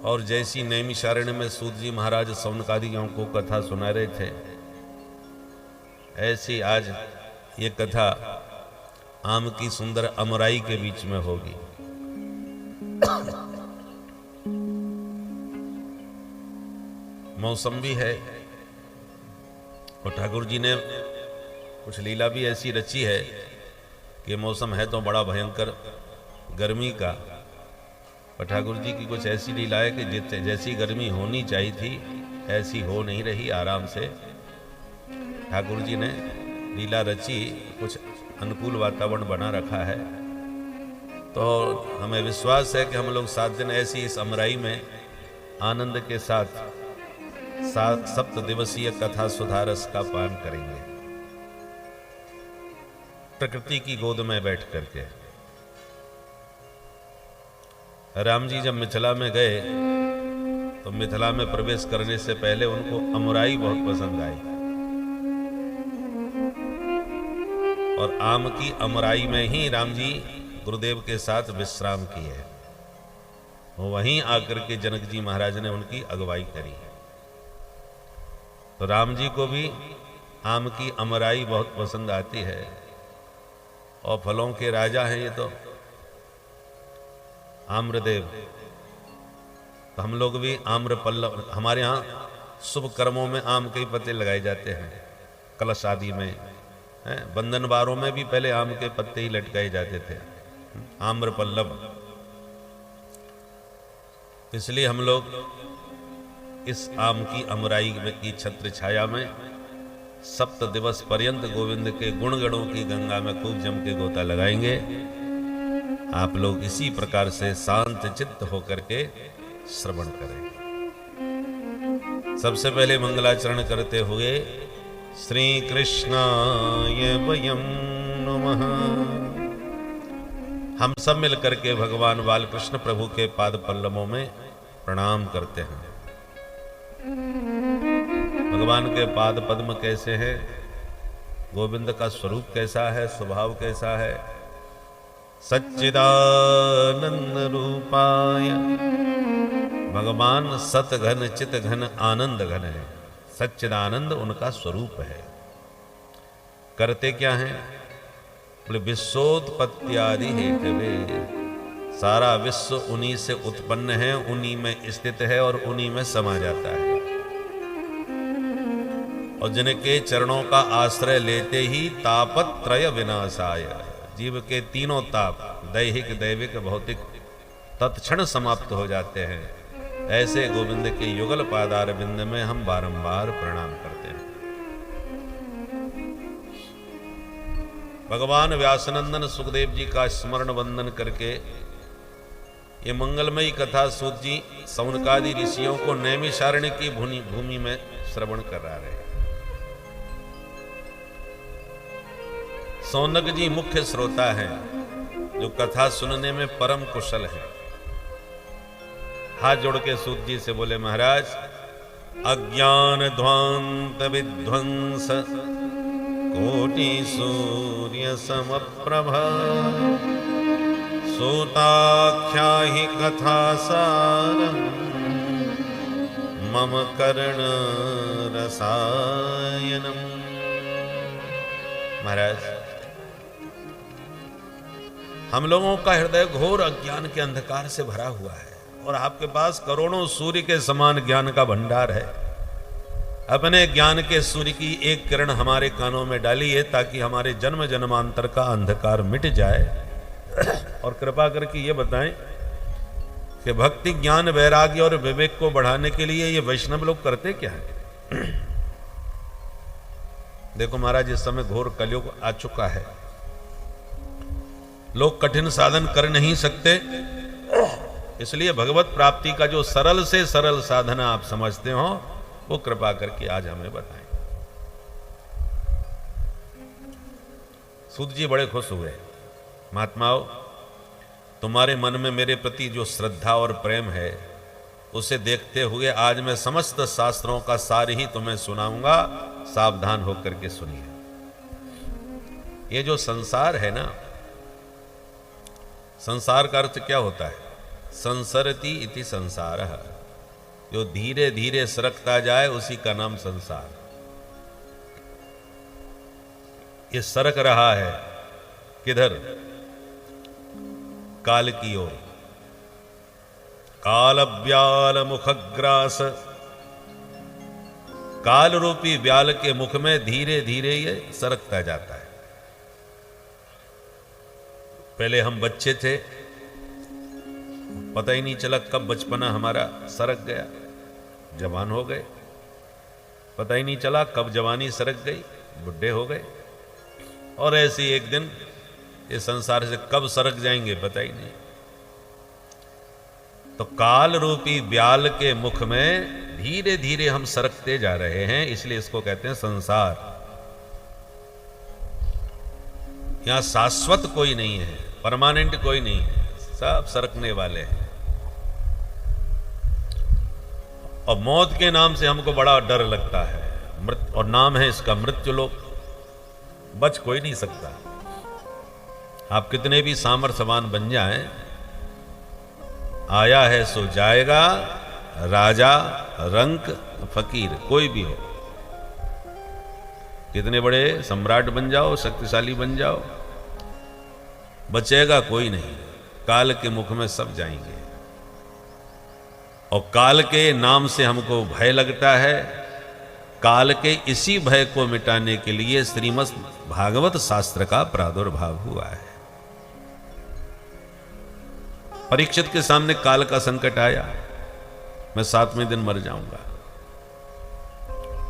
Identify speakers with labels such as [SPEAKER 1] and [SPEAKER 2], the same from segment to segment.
[SPEAKER 1] और जैसी नैमिषारण्य में सूत जी महाराज सौनकादियों को कथा सुना रहे थे, ऐसी आज ये कथा आम की सुंदर अमराई के बीच में होगी। मौसम भी है और ठाकुर जी ने कुछ लीला भी ऐसी रची है कि मौसम है तो बड़ा भयंकर गर्मी का, पर ठाकुर जी की कुछ ऐसी लीला है कि जैसी गर्मी होनी चाहिए थी ऐसी हो नहीं रही। आराम से ठाकुर जी ने लीला रची, कुछ अनुकूल वातावरण बना रखा है। तो हमें विश्वास है कि हम लोग 7 दिन ऐसी इस अमराई में आनंद के साथ 7 दिवसीय कथा सुधारस का पान करेंगे, प्रकृति की गोद में बैठ करके। राम जी जब मिथिला में गए तो मिथिला में प्रवेश करने से पहले उनको अमराई बहुत पसंद आई और आम की अमराई में ही राम जी गुरुदेव के साथ विश्राम किए। वहीं आकर के जनक जी महाराज ने उनकी अगुवाई करी। तो राम जी को भी आम की अमराई बहुत पसंद आती है और फलों के राजा हैं ये तो आम्रदेव। तो हम लोग भी आम्र पल्लव, हमारे यहाँ शुभ कर्मों में आम के पत्ते लगाए जाते हैं, कलश आदि में, बंधन बारों में भी पहले आम के पत्ते ही लटकाए जाते थे, आम्र पल्लव। इसलिए हम लोग इस आम की अमराई की छत्र छाया में 7 दिवस पर्यंत गोविंद के गुण गणों की गंगा में खूब जम के गोता लगाएंगे। आप लोग इसी प्रकार से शांत चित्त होकर के श्रवण करें। सबसे पहले मंगलाचरण करते हुए श्री कृष्णाय वयं नमः। हम सब मिलकर के भगवान बालकृष्ण प्रभु के पाद पल्लवों में प्रणाम करते हैं। भगवान के पाद पद्म कैसे हैं, गोविंद का स्वरूप कैसा है, स्वभाव कैसा है। सच्चिदानंद रूपाय, भगवान सत घन चित घन आनंद घन है। सच्चिदानंद उनका स्वरूप है। करते क्या हैं, बोले विश्वोत्पत्त्यादि हेतवे, सारा विश्व उन्हीं से उत्पन्न है, उन्हीं में स्थित है और उन्हीं में समा जाता है। और जिनके चरणों का आश्रय लेते ही तापत्रय विनाशाय, जीव के तीनों ताप, दैहिक दैविक भौतिक, तत्क्षण समाप्त हो जाते हैं। ऐसे गोविंद के युगल पादार बिंद में हम बारंबार प्रणाम करते हैं। भगवान व्यासनंदन सुखदेव जी का स्मरण वंदन करके ये मंगलमयी कथा सूत जी सौनकादि ऋषियों को नैमिषारण्य की भूमि में श्रवण करा रहे हैं। सौनक जी मुख्य श्रोता हैं जो कथा सुनने में परम कुशल है। हाथ जोड़ के सूत जी से बोले, महाराज अज्ञान ध्वांत विध्वंस कोटि सूर्य समप्रभा, सूताख्या ही कथा सारम मम कर्ण रसायनम। महाराज हम लोगों का हृदय घोर अज्ञान के अंधकार से भरा हुआ है और आपके पास करोड़ों सूर्य के समान ज्ञान का भंडार है। अपने ज्ञान के सूर्य की एक किरण हमारे कानों में डालिए ताकि हमारे जन्म जन्मांतर का अंधकार मिट जाए। और कृपा करके ये बताएं कि भक्ति ज्ञान वैराग्य और विवेक को बढ़ाने के लिए ये वैष्णव लोग करते क्या है। देखो महाराज, इस समय घोर कलयुग आ चुका है, लोग कठिन साधन कर नहीं सकते। इसलिए भगवत प्राप्ति का जो सरल से सरल साधन आप समझते हो वो कृपा करके आज हमें बताएं। सूत जी बड़े खुश हुए। महात्माओं, तुम्हारे मन में मेरे प्रति जो श्रद्धा और प्रेम है उसे देखते हुए आज मैं समस्त शास्त्रों का सार ही तुम्हें सुनाऊंगा। सावधान होकर के सुनिए। ये जो संसार है ना, संसार का अर्थ क्या होता है? संसरति इति संसारः, जो धीरे धीरे सरकता जाए उसी का नाम संसार। ये सरक रहा है किधर? काल की ओर। काल ब्याल मुखग्रास, काल रूपी ब्याल के मुख में धीरे धीरे ये सरकता जाता है। पहले हम बच्चे थे, पता ही नहीं चला कब बचपना हमारा सरक गया, जवान हो गए, पता ही नहीं चला कब जवानी सरक गई, बुढ़े हो गए, और ऐसे एक दिन इस संसार से कब सरक जाएंगे पता ही नहीं। तो काल रूपी ब्याल के मुख में धीरे धीरे हम सरकते जा रहे हैं, इसलिए इसको कहते हैं संसार। यहां शाश्वत कोई नहीं है, परमानेंट कोई नहीं है, सब सरकने वाले हैं। और मौत के नाम से हमको बड़ा डर लगता है, और नाम है इसका मृत्युलोक। बच कोई नहीं सकता। आप कितने भी सामर्थ्यवान बन जाएं, आया है सो जाएगा, राजा रंक फकीर कोई भी हो, कितने बड़े सम्राट बन जाओ, शक्तिशाली बन जाओ, बचेगा कोई नहीं। काल के मुख में सब जाएंगे। और काल के नाम से हमको भय लगता है। काल के इसी भय को मिटाने के लिए श्रीमद् भागवत शास्त्र का प्रादुर्भाव हुआ है। परीक्षित के सामने काल का संकट आया, मैं 7वें दिन मर जाऊंगा।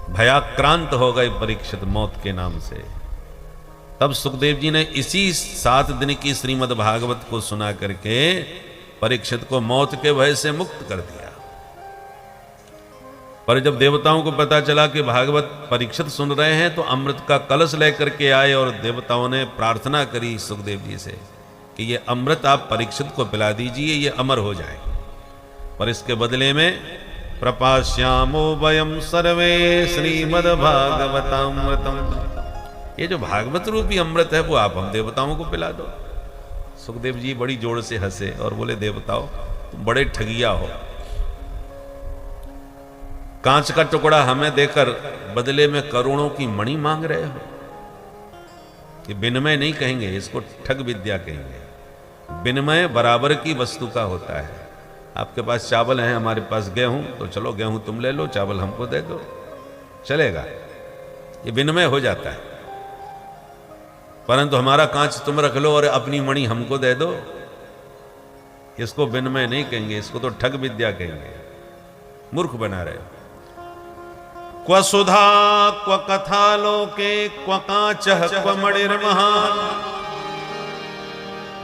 [SPEAKER 1] भयाक्रांत हो गए परीक्षित मौत के नाम से। तब सुखदेव जी ने इसी 7 दिन की श्रीमद् भागवत को सुना करके परीक्षित को मौत के भय से मुक्त कर दिया। पर जब देवताओं को पता चला कि भागवत परीक्षित सुन रहे हैं, तो अमृत का कलश लेकर के आए और देवताओं ने प्रार्थना करी सुखदेव जी से कि ये अमृत आप परीक्षित को पिला दीजिए, ये अमर हो जाए। पर इसके बदले में प्रपाश्यामो वयम सर्वे श्रीमद् भागवतामृतम, ये जो भागवत रूपी अमृत है वो आप हम देवताओं को पिला दो। सुखदेव जी बड़ी जोर से हंसे और बोले, देवताओं तुम बड़े ठगिया हो। कांच का टुकड़ा हमें देकर बदले में करोड़ों की मणि मांग रहे हो। ये विनिमय नहीं कहेंगे, इसको ठग विद्या कहेंगे। विनिमय बराबर की वस्तु का होता है। आपके पास चावल है, हमारे पास गेहूं, तो चलो गेहूं तुम ले लो, चावल हमको दे दो, चलेगा, ये विनिमय हो जाता है। परंतु हमारा कांच तुम रख लो और अपनी मणि हमको दे दो, इसको विनिमय नहीं कहेंगे, इसको तो ठग विद्या कहेंगे। मूर्ख बना रहे हो। क्व सुधा क्व कथा लोके क्व कांचः क्व मणिर्महान्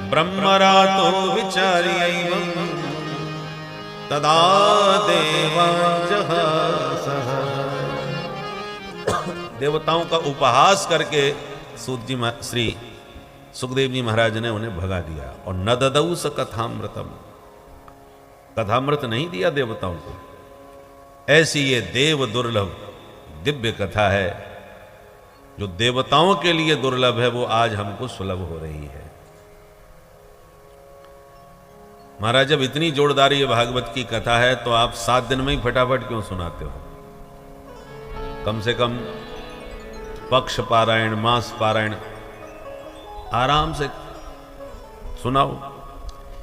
[SPEAKER 1] ब्रह्मरातो विचार्यैवं तदा देवांजः सः। देवताओं का उपहास करके सूत जी श्री सुखदेव जी महाराज ने उन्हें भगा दिया। और न ददौ स कथामृतम, कथामृत नहीं दिया देवताओं को। ऐसी ये देव दुर्लभ दिव्य कथा है, जो देवताओं के लिए दुर्लभ है, वो आज हमको सुलभ हो रही है। महाराज जब इतनी जोरदार ये भागवत की कथा है, तो आप 7 दिन में ही फटाफट क्यों सुनाते हो? कम से कम पक्ष पारायण, मास पारायण आराम से सुनाओ।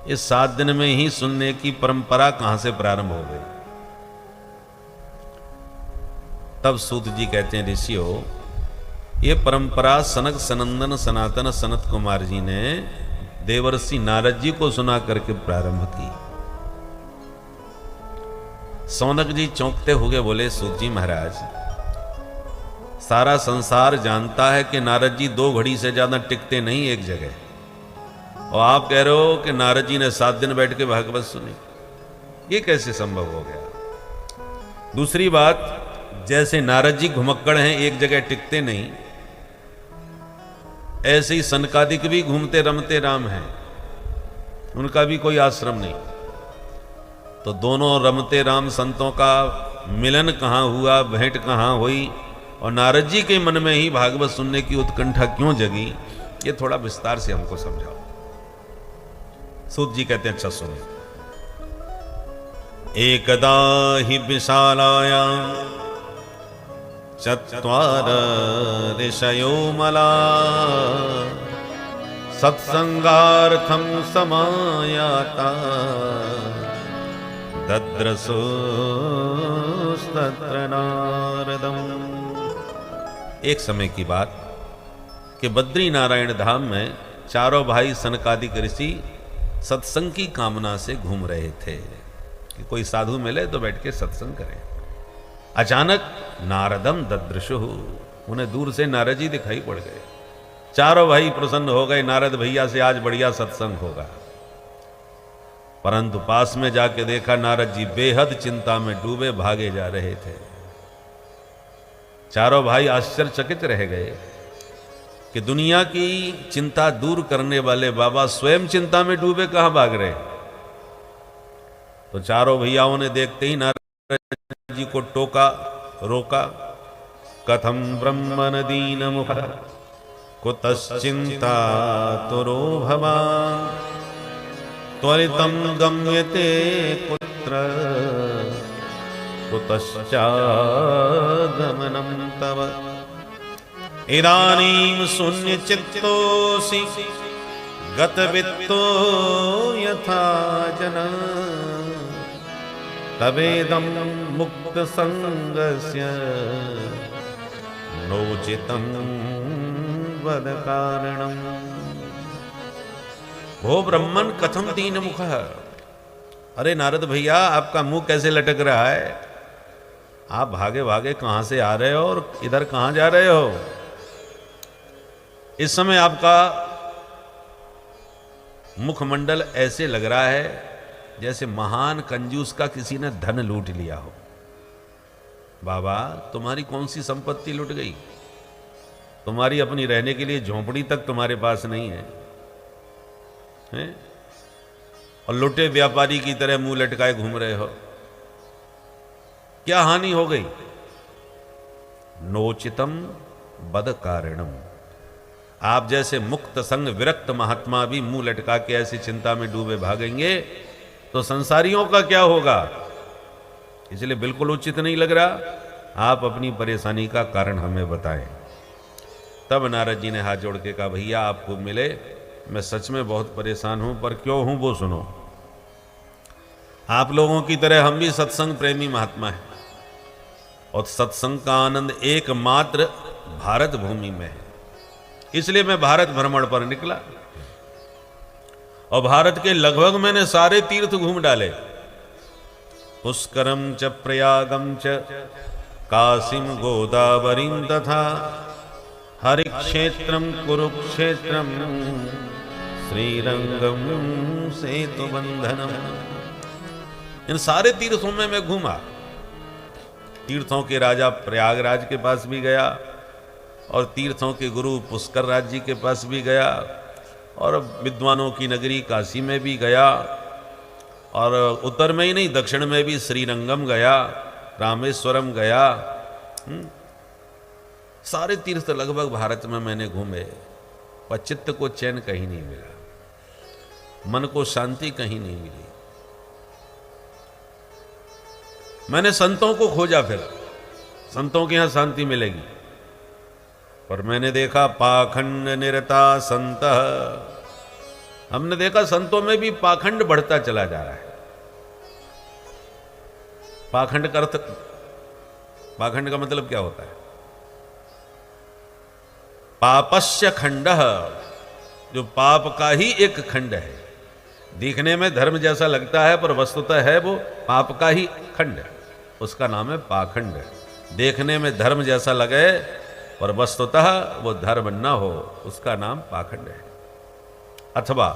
[SPEAKER 1] इस 7 दिन में ही सुनने की परंपरा कहां से प्रारंभ हो गई? तब सूत जी कहते हैं, ऋषियों, ये परंपरा सनक सनंदन सनातन सनत कुमार जी ने देवर्षि नारद जी को सुना करके प्रारंभ की। सौनक जी चौंकते हुए बोले, सूत जी महाराज, सारा संसार जानता है कि नारद जी 2 घड़ी से ज्यादा टिकते नहीं एक जगह, और आप कह रहे हो कि नारद जी ने 7 दिन बैठ के भागवत सुनी। ये कैसे संभव हो गया? दूसरी बात, जैसे नारद जी घुमक्कड़ हैं, एक जगह टिकते नहीं, ऐसे ही सनकादिक भी घूमते रमते राम हैं, उनका भी कोई आश्रम नहीं। तो दोनों रमते राम संतों का मिलन कहां हुआ, भेंट कहां हुई, और नारद जी के मन में ही भागवत सुनने की उत्कंठा क्यों जगी? ये थोड़ा विस्तार से हमको समझाओ। सूत जी कहते हैं, अच्छा सुनो। एकदा हि विशालायां चत्वार ऋषयो मला सत्संगार्थं समायाता दद्रसोस्तत्र नारदम्। एक समय की बात कि बद्री नारायण धाम में चारों भाई सनकादिक ऋषि सत्संग की कामना से घूम रहे थे कि कोई साधु मिले तो बैठ के सत्संग करें। अचानक नारदम ददृशु, उन्हें दूर से नारद जी दिखाई पड़ गए। चारों भाई प्रसन्न हो गए, नारद भैया से आज बढ़िया सत्संग होगा। परंतु पास में जाके देखा नारद जी बेहद चिंता में डूबे भागे जा रहे थे। चारों भाई आश्चर्यचकित रह गए कि दुनिया की चिंता दूर करने वाले बाबा स्वयं चिंता में डूबे कहां भाग रहे। तो चारों भैयाओं ने देखते ही नारद जी को टोका, रोका। कथम ब्रह्मन दीन मुख कुतश्चिंता तुरो भवान् त्वरितं गम्यते कुत्र कुतश्चागमनं तव इदानीं शून्यचित्तोऽसि गतवित्तो यथा जना तवेदं मुक्तसंगस्य नोचितं वद कारणम्। भो ब्रह्मन कथम दीन मुख। अरे नारद भैया, आपका मुंह कैसे लटक रहा है? आप भागे भागे कहां से आ रहे हो और इधर कहां जा रहे हो? इस समय आपका मुखमंडल ऐसे लग रहा है जैसे महान कंजूस का किसी ने धन लूट लिया हो। बाबा, तुम्हारी कौन सी संपत्ति लुट गई? तुम्हारी अपनी रहने के लिए झोंपड़ी तक तुम्हारे पास नहीं है, हैं? और लुटे व्यापारी की तरह मुंह लटकाए घूम रहे हो। क्या हानि हो गई? नोचितम बद कारणम। आप जैसे मुक्त संग विरक्त महात्मा भी मुंह लटका के ऐसी चिंता में डूबे भागेंगे तो संसारियों का क्या होगा? इसलिए बिल्कुल उचित नहीं लग रहा। आप अपनी परेशानी का कारण हमें बताएं। तब नारद जी ने हाथ जोड़ के कहा, भैया आपको मिले, मैं सच में बहुत परेशान हूं, पर क्यों हूं वो सुनो। आप लोगों की तरह हम भी सत्संग प्रेमी महात्मा हैं और सत्संग का आनंद एकमात्र भारत भूमि में है। इसलिए मैं भारत भ्रमण पर निकला और भारत के लगभग मैंने सारे तीर्थ घूम डाले। पुष्करम च प्रयागम च काशीम गोदावरीम तथा हरिक्षेत्रम कुरुक्षेत्रम श्रीरंगम सेतुबंधनम। इन सारे तीर्थों में मैं घूमा। तीर्थों के राजा प्रयागराज के पास भी गया और तीर्थों के गुरु पुष्कर राज जी के पास भी गया और विद्वानों की नगरी काशी में भी गया और उत्तर में ही नहीं दक्षिण में भी श्रीरंगम गया, रामेश्वरम गया। सारे तीर्थ लगभग भारत में मैंने घूमे, पर चित्त को चैन कहीं नहीं मिला, मन को शांति कहीं नहीं मिली। मैंने संतों को खोजा, फिर संतों के यहां शांति मिलेगी, पर मैंने देखा पाखंड निरता संत। हमने देखा संतों में भी पाखंड बढ़ता चला जा रहा है। पाखंड का अर्थ, पाखंड का मतलब क्या होता है? पापस्य खंड, जो पाप का ही एक खंड है। दिखने में धर्म जैसा लगता है पर वस्तुतः है वो पाप का ही खंड, उसका नाम है पाखंड। देखने में धर्म जैसा लगे पर वस्तुतः वो धर्म न हो, उसका नाम पाखंड है। अथवा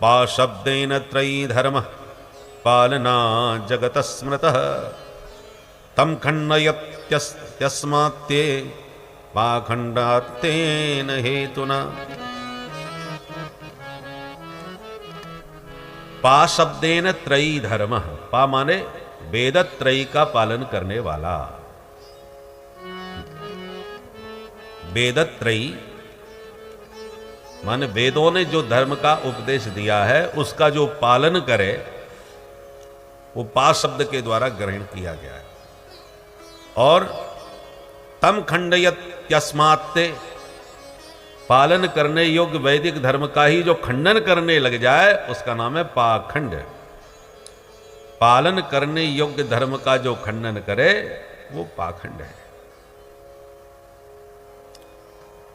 [SPEAKER 1] पा शब्देन त्रयी धर्म पालना जगत स्मृतः तम खंडयत्यस्मात्ते पाखंडात्तेन हेतुना। पा शब्देन त्रयी धर्म, पा माने वेद त्रयी का पालन करने वाला। वेद त्रयी माने वेदों ने जो धर्म का उपदेश दिया है उसका जो पालन करे वो पा शब्द के द्वारा ग्रहण किया गया है। और तम खंडयत्यस्मात्ते, पालन करने योग्य वैदिक धर्म का ही जो खंडन करने लग जाए उसका नाम है पाखंड। पालन करने योग्य धर्म का जो खंडन करे वो पाखंड है।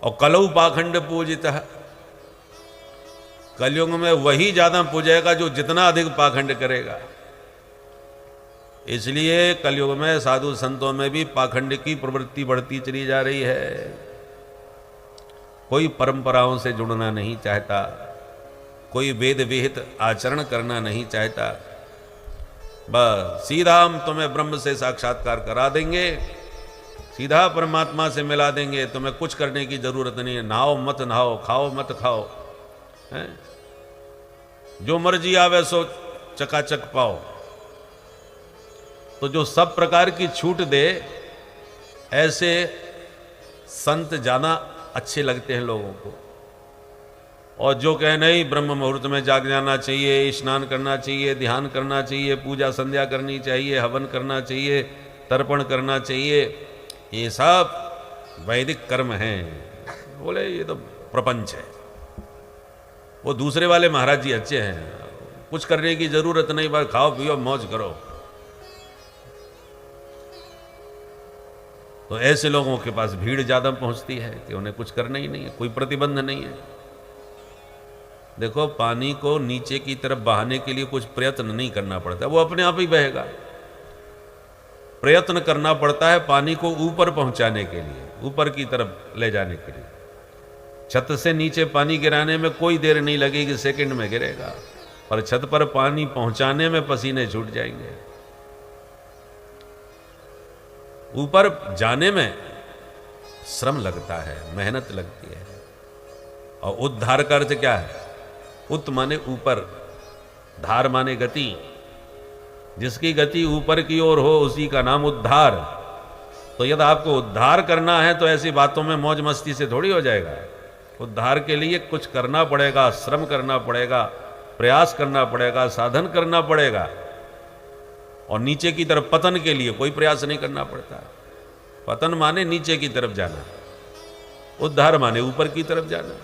[SPEAKER 1] और कलौ पाखंड पूजित है, कलयुग में वही ज्यादा पूजेगा जो जितना अधिक पाखंड करेगा। इसलिए कलयुग में साधु संतों में भी पाखंड की प्रवृत्ति बढ़ती चली जा रही है। कोई परंपराओं से जुड़ना नहीं चाहता, कोई वेद विहित आचरण करना नहीं चाहता। बस सीधा हम तुम्हें ब्रह्म से साक्षात्कार करा देंगे, सीधा परमात्मा से मिला देंगे, तुम्हें कुछ करने की जरूरत नहीं है। नहाओ मत नहाओ, खाओ मत खाओ, है? जो मर्जी आवे सो चकाचक पाओ। तो जो सब प्रकार की छूट दे ऐसे संत जाना अच्छे लगते हैं लोगों को। और जो कहे नहीं ब्रह्म मुहूर्त में जाग जाना चाहिए, स्नान करना चाहिए, ध्यान करना चाहिए, पूजा संध्या करनी चाहिए, हवन करना चाहिए, तर्पण करना चाहिए, ये सब वैदिक कर्म हैं। बोले ये तो प्रपंच है। वो दूसरे वाले महाराज जी अच्छे हैं, कुछ करने की जरूरत नहीं, बस खाओ पियो मौज करो। तो ऐसे लोगों के पास भीड़ ज्यादा पहुंचती है कि उन्हें कुछ करना ही नहीं है, कोई प्रतिबंध नहीं है। देखो पानी को नीचे की तरफ बहाने के लिए कुछ प्रयत्न नहीं करना पड़ता, वो अपने आप ही बहेगा। प्रयत्न करना पड़ता है पानी को ऊपर पहुंचाने के लिए, ऊपर की तरफ ले जाने के लिए। छत से नीचे पानी गिराने में कोई देर नहीं लगेगी, सेकंड में गिरेगा, पर छत पर पानी पहुंचाने में पसीने छूट जाएंगे। ऊपर जाने में श्रम लगता है, मेहनत लगती है। और उद्धार का अर्थ क्या है? उत माने ऊपर, धार माने गति। जिसकी गति ऊपर की ओर हो उसी का नाम उद्धार। तो यदि आपको उद्धार करना है तो ऐसी बातों में मौज मस्ती से थोड़ी हो जाएगा। उद्धार के लिए कुछ करना पड़ेगा, श्रम करना पड़ेगा, प्रयास करना पड़ेगा, साधन करना पड़ेगा। और नीचे की तरफ पतन के लिए कोई प्रयास नहीं करना पड़ता। पतन माने नीचे की तरफ जाना, उद्धार माने ऊपर की तरफ जाना।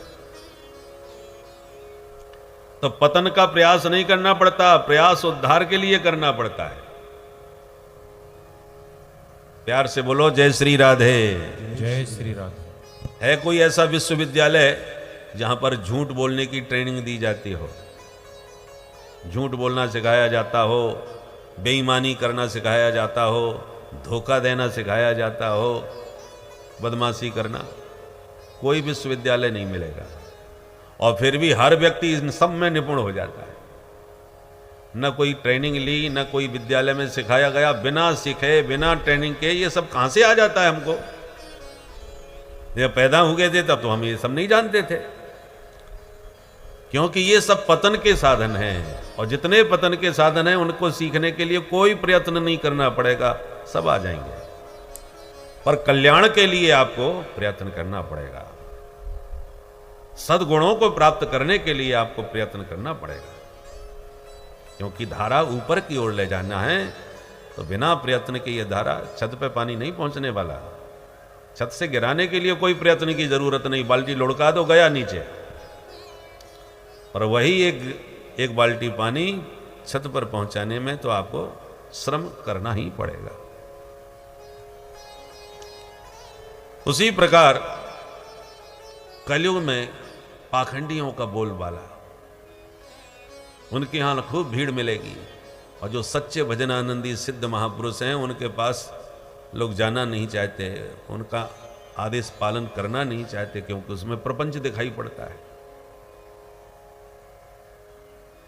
[SPEAKER 1] तो पतन का प्रयास नहीं करना पड़ता, प्रयास उद्धार के लिए करना पड़ता है। प्यार से बोलो जय श्री राधे।
[SPEAKER 2] जय श्री राधे।
[SPEAKER 1] है कोई ऐसा विश्वविद्यालय जहां पर झूठ बोलने की ट्रेनिंग दी जाती हो, झूठ बोलना सिखाया जाता हो, बेईमानी करना सिखाया जाता हो, धोखा देना सिखाया जाता हो, बदमाशी करना? कोई विश्वविद्यालय नहीं मिलेगा। और फिर भी हर व्यक्ति इन सब में निपुण हो जाता है। न कोई ट्रेनिंग ली, न कोई विद्यालय में सिखाया गया, बिना सीखे बिना ट्रेनिंग के ये सब कहां से आ जाता है हमको? जब पैदा हो गए थे तब तो हम ये सब नहीं जानते थे, क्योंकि ये सब पतन के साधन हैं। और जितने पतन के साधन हैं उनको सीखने के लिए कोई प्रयत्न नहीं करना पड़ेगा, सब आ जाएंगे। पर कल्याण के लिए आपको प्रयत्न करना पड़ेगा। सद्गुणों को प्राप्त करने के लिए आपको प्रयत्न करना पड़ेगा, क्योंकि धारा ऊपर की ओर ले जाना है। तो बिना प्रयत्न के ये धारा छत पे पानी नहीं पहुंचने वाला। छत से गिराने के लिए कोई प्रयत्न की जरूरत नहीं, बाल्टी लुढ़का दो गया नीचे। और वही एक बाल्टी पानी छत पर पहुंचाने में तो आपको श्रम करना ही पड़ेगा। उसी प्रकार कलयुग में पाखंडियों का बोलबाला, उनके यहां खूब भीड़ मिलेगी। और जो सच्चे भजनानंदी सिद्ध महापुरुष हैं उनके पास लोग जाना नहीं चाहते, उनका आदेश पालन करना नहीं चाहते, क्योंकि उसमें प्रपंच दिखाई पड़ता है।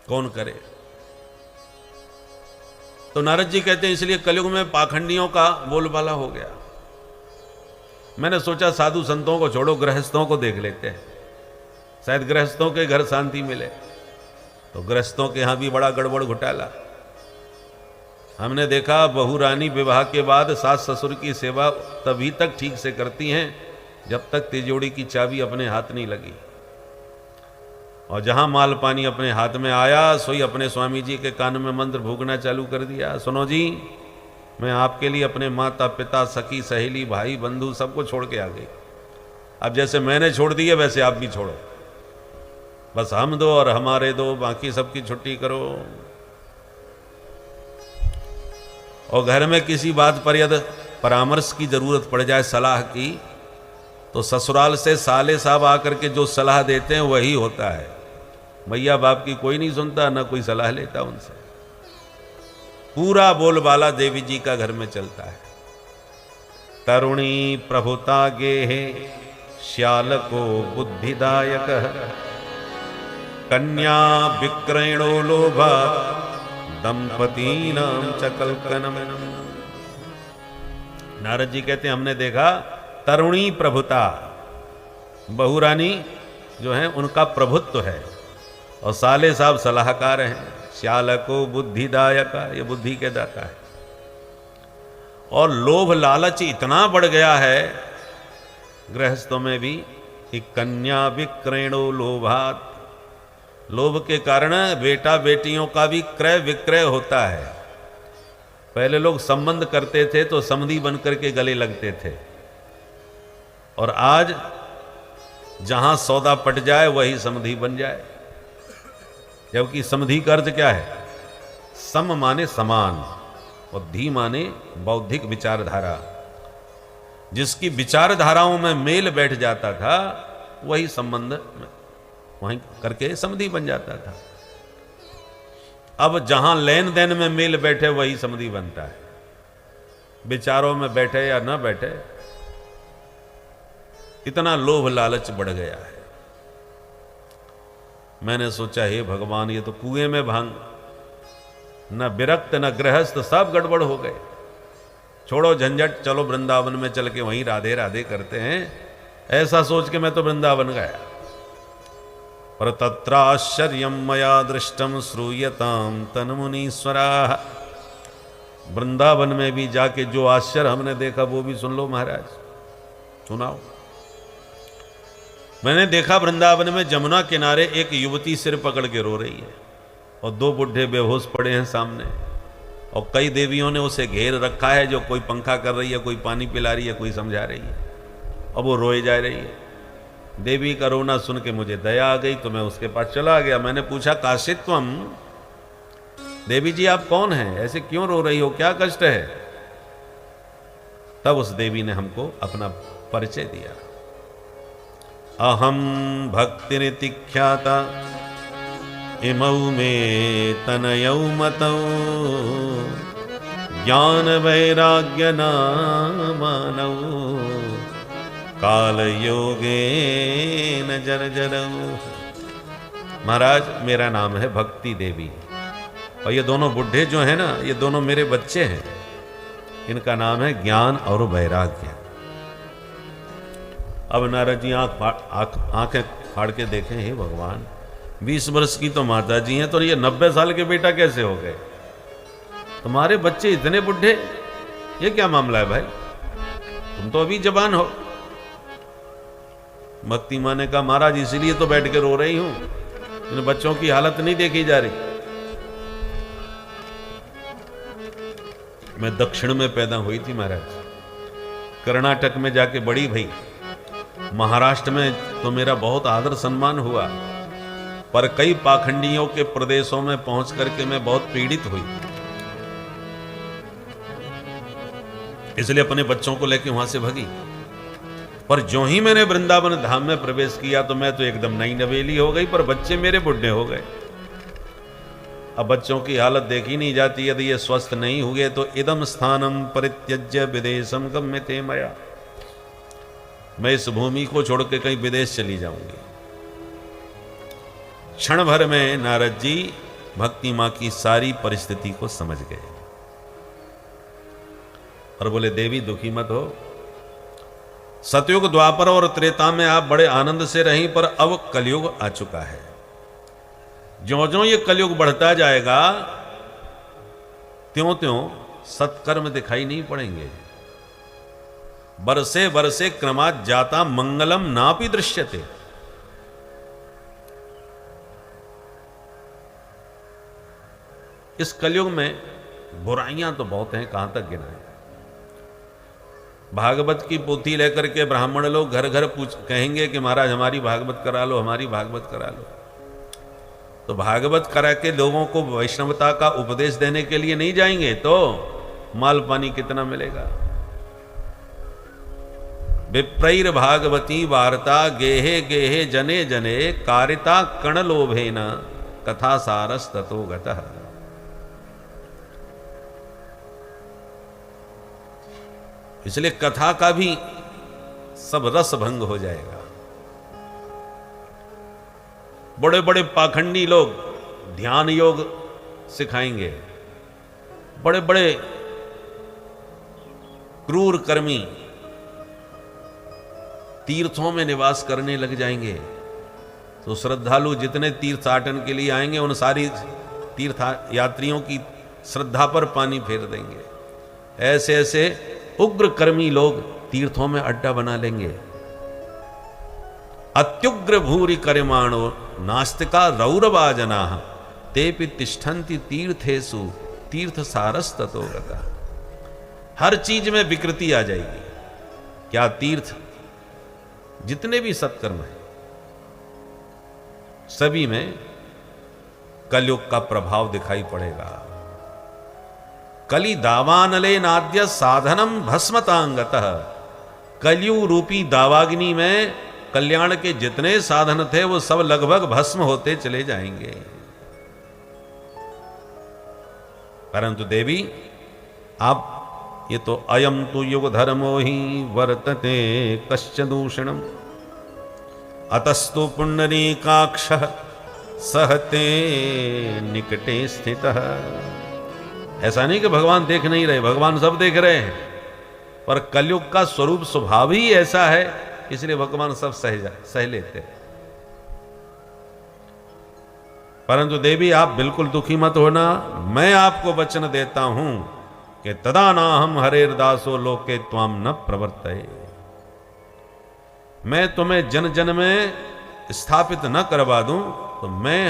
[SPEAKER 1] कौन करे? तो नारद जी कहते हैं इसलिए कलयुग में पाखंडियों का बोलबाला हो गया। मैंने सोचा साधु संतों को छोड़ो, गृहस्थों को देख लेते हैं, शायद गृहस्थों के घर शांति मिले। तो गृहस्थों के यहां भी बड़ा गड़बड़ घोटाला। हमने देखा बहू रानी विवाह के बाद सास ससुर की सेवा तभी तक ठीक से करती हैं जब तक तिजोरी की चाबी अपने हाथ नहीं लगी। और जहां माल पानी अपने हाथ में आया सोई अपने स्वामी जी के कान में मंत्र भूकना चालू कर दिया, सुनो जी मैं आपके लिए अपने माता पिता सखी सहेली भाई बंधु सबको छोड़ के आ गई। अब जैसे मैंने छोड़ दिए वैसे आप भी छोड़ो, बस हम दो और हमारे दो, बाकी सबकी छुट्टी करो। और घर में किसी बात पर यदि परामर्श की जरूरत पड़ जाए, सलाह की, तो ससुराल से साले साहब आकर के जो सलाह देते हैं वही होता है। मैया बाप की कोई नहीं सुनता, ना कोई सलाह लेता उनसे। पूरा बोलबाला देवी जी का घर में चलता है। तरुणी प्रभुता गेहे श्याल को बुद्धिदायक, कन्या विक्रयणो लोभा दंपतीनाम च कल्कनम। नारद जी कहते हैं हमने देखा तरुणी प्रभुता, बहू रानी जो है उनका प्रभुत्व है, और साले साहब सलाहकार हैं। श्याल को बुद्धिदायक, ये बुद्धि के दाता है। और लोभ लालच इतना बढ़ गया है गृहस्थों में भी कि कन्या विक्रयणो लोभात, लोभ के कारण बेटा बेटियों का भी क्रय विक्रय होता है। पहले लोग संबंध करते थे तो समधी बनकर के गले लगते थे, और आज जहां सौदा पट जाए वही समधी बन जाए। जबकि समधी का अर्थ क्या है? सम माने समान, और धी माने बौद्धिक विचारधारा। जिसकी विचारधाराओं में मेल बैठ जाता था वही संबंध वहीं करके समधी बन जाता था। अब जहां लेन देन में मेल बैठे वही समधी बनता है, विचारों में बैठे या न बैठे। इतना लोभ लालच बढ़ गया है। मैंने सोचा हे भगवान, ये तो कुएं में भांग, न विरक्त न गृहस्थ, सब गड़बड़ हो गए। छोड़ो झंझट, चलो वृंदावन में चल के वहीं राधे राधे करते हैं। ऐसा सोच के मैं तो वृंदावन गया। पर तत्राश्चर्यम मया दृष्टम श्रूयताम तन्मुनीश्वरा। वृंदावन में भी जाके जो आश्चर्य हमने देखा वो भी सुन लो महाराज, सुनाओ। मैंने देखा वृंदावन में जमुना किनारे एक युवती सिर पकड़ के रो रही है, और दो बुढ़े बेहोश पड़े हैं सामने, और कई देवियों ने उसे घेर रखा है, जो कोई पंखा कर रही है, कोई पानी पिला रही है, कोई समझा रही है, और वो रोए जा रही है। देवी का रोना सुन के मुझे दया आ गई, तो मैं उसके पास चला गया। मैंने पूछा काशित्वम, देवी जी आप कौन हैं, ऐसे क्यों रो रही हो, क्या कष्ट है? तब उस देवी ने हमको अपना परिचय दिया। अहम भक्तिरिति ख्याता इमौ मे तनयौ मतौ ज्ञान वैराग्य नामानौ काल योगे न जर्जरौ। महाराज मेरा नाम है भक्ति देवी, और ये दोनों बुढ़े जो हैं ना, ये दोनों मेरे बच्चे हैं। इनका नाम है ज्ञान और वैराग्य। अब नारद जी आंखें फाड़ के देखें, हे भगवान 20 वर्ष की तो माता जी हैं, तो ये 90 साल के बेटा कैसे हो गए? तुम्हारे बच्चे इतने बुढ़े, ये क्या मामला है भाई? तुम तो अभी जवान हो। भक्ति माँ ने कहा महाराज इसीलिए तो बैठ के रो रही हूं, इन बच्चों की हालत नहीं देखी जा रही। मैं दक्षिण में पैदा हुई थी महाराज, कर्नाटक में जाके बड़ी भई, महाराष्ट्र में तो मेरा बहुत आदर सम्मान हुआ, पर कई पाखंडियों के प्रदेशों में पहुंच करके मैं बहुत पीड़ित हुई, इसलिए अपने बच्चों को लेकर वहां से भगी। पर जो ही मैंने वृंदावन धाम में प्रवेश किया तो मैं तो एकदम नई नवेली हो गई, पर बच्चे मेरे बुढ़े हो गए। अब बच्चों की हालत देखी नहीं जाती, यदि ये स्वस्थ नहीं हुए तो इदम स्थानम परित्यज्य विदेशम गम्यते मया, मैं इस भूमि को छोड़ के कहीं विदेश चली जाऊंगी। क्षण भर में नारद जी भक्ति मां की सारी परिस्थिति को समझ गए और बोले देवी दुखी मत हो, सतयुग द्वापर और त्रेता में आप बड़े आनंद से रहीं, पर अब कलयुग आ चुका है। ज्यों ज्यों ये कलयुग बढ़ता जाएगा त्यों त्यों सत्कर्म दिखाई नहीं पड़ेंगे। बरसे बरसे क्रमात् जाता मंगलम नापि दृश्यते। इस कलयुग में बुराइयां तो बहुत हैं, कहां तक गिनाएं। भागवत की पोथी लेकर के ब्राह्मण लोग घर घर कहेंगे कि महाराज हमारी भागवत करा लो, हमारी भागवत करा लो। तो भागवत करा के लोगों को वैष्णवता का उपदेश देने के लिए नहीं जाएंगे तो माल पानी कितना मिलेगा। विप्रैर भागवती वार्ता गेहे गेहे जने जने कारिता कण लोभेन कथा सारस ततो गतः। इसलिए कथा का भी सब रस भंग हो जाएगा। बड़े बड़े पाखंडी लोग ध्यान योग सिखाएंगे, बड़े बड़े क्रूर कर्मी तीर्थों में निवास करने लग जाएंगे। तो श्रद्धालु जितने तीर्थाटन के लिए आएंगे उन सारी तीर्थ यात्रियों की श्रद्धा पर पानी फेर देंगे। ऐसे ऐसे उग्र कर्मी लोग तीर्थों में अड्डा बना लेंगे। अत्युग्र भूरि करिमाणो नास्तिका रौरवा जना तेपि तिष्ठन्ति तीर्थेषु तीर्थ सारस ततो गतः। हर चीज में विकृति आ जाएगी। क्या तीर्थ जितने भी सत्कर्म है सभी में कलयुग का प्रभाव दिखाई पड़ेगा। कली दावानले नाद्य साधनम भस्मतांगतः। कलयुग रूपी दावाग्नि में कल्याण के जितने साधन थे वो सब लगभग भस्म होते चले जाएंगे। परंतु देवी आप ये तो अयम तु युग धर्मो ही वर्तते कश्च दूषणम अतस्तु पुंडरीकाक्षः सहते निकटे स्थितः। ऐसा नहीं कि भगवान देख नहीं रहे, भगवान सब देख रहे हैं, पर कलयुग का स्वरूप स्वभाव ही ऐसा है, इसलिए भगवान सब सह लेते हैं। परंतु देवी आप बिल्कुल दुखी मत होना, मैं आपको वचन देता हूं कि तदा ना हम हरेर दासो लोके त्वाम न प्रवर्तये। मैं तुम्हें जन जन में स्थापित न करवा दूं तो मैं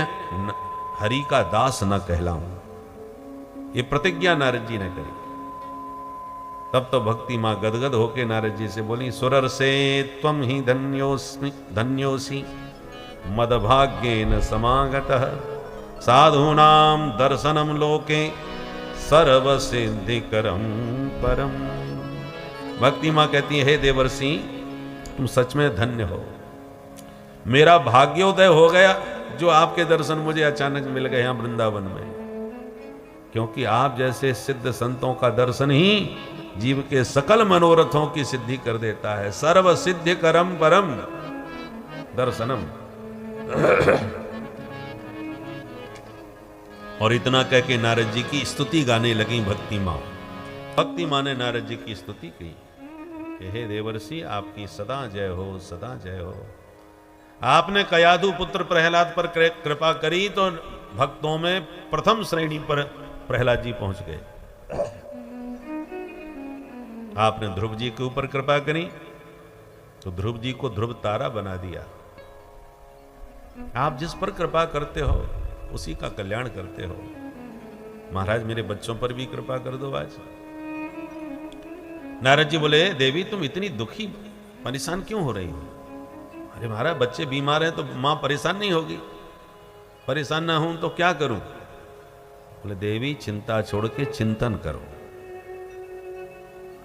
[SPEAKER 1] हरि का दास न कहलाऊं। ये प्रतिज्ञा नारद जी ने करी। तब तो भक्ति मां गदगद होके नारद जी से बोली, सुरर से त्वम ही धन्योसी मदभाग्येन समागतः साधूनां दर्शनम लोके सर्व सिद्धिकरम परम। भक्ति मां कहती है, हे देवर्षि तुम सच में धन्य हो। मेरा भाग्योदय हो गया जो आपके दर्शन मुझे अचानक मिल गए यहां वृंदावन में, क्योंकि आप जैसे सिद्ध संतों का दर्शन ही जीव के सकल मनोरथों की सिद्धि कर देता है। सर्व सिद्धिकरम परम दर्शनम। और इतना कह के नारद जी की स्तुति गाने लगी भक्ति मां। भक्ति मां ने नारद जी की स्तुति की, हे देवर्षि आपकी सदा जय हो, सदा जय हो। आपने कयाधु पुत्र प्रहलाद पर कृपा करी तो भक्तों में प्रथम श्रेणी पर प्रहलाद जी पहुंच गए। आपने ध्रुव जी के ऊपर कृपा करी तो ध्रुव जी को ध्रुव तारा बना दिया। आप जिस पर कृपा करते हो उसी का कल्याण करते हो। महाराज मेरे बच्चों पर भी कृपा कर दो आज। नारद जी बोले, देवी तुम इतनी दुखी परेशान क्यों हो रही हो? अरे महाराज बच्चे बीमार हैं तो मां परेशान नहीं होगी? परेशान ना हूं तो क्या करूं? बोले, देवी चिंता छोड़ के चिंतन करो।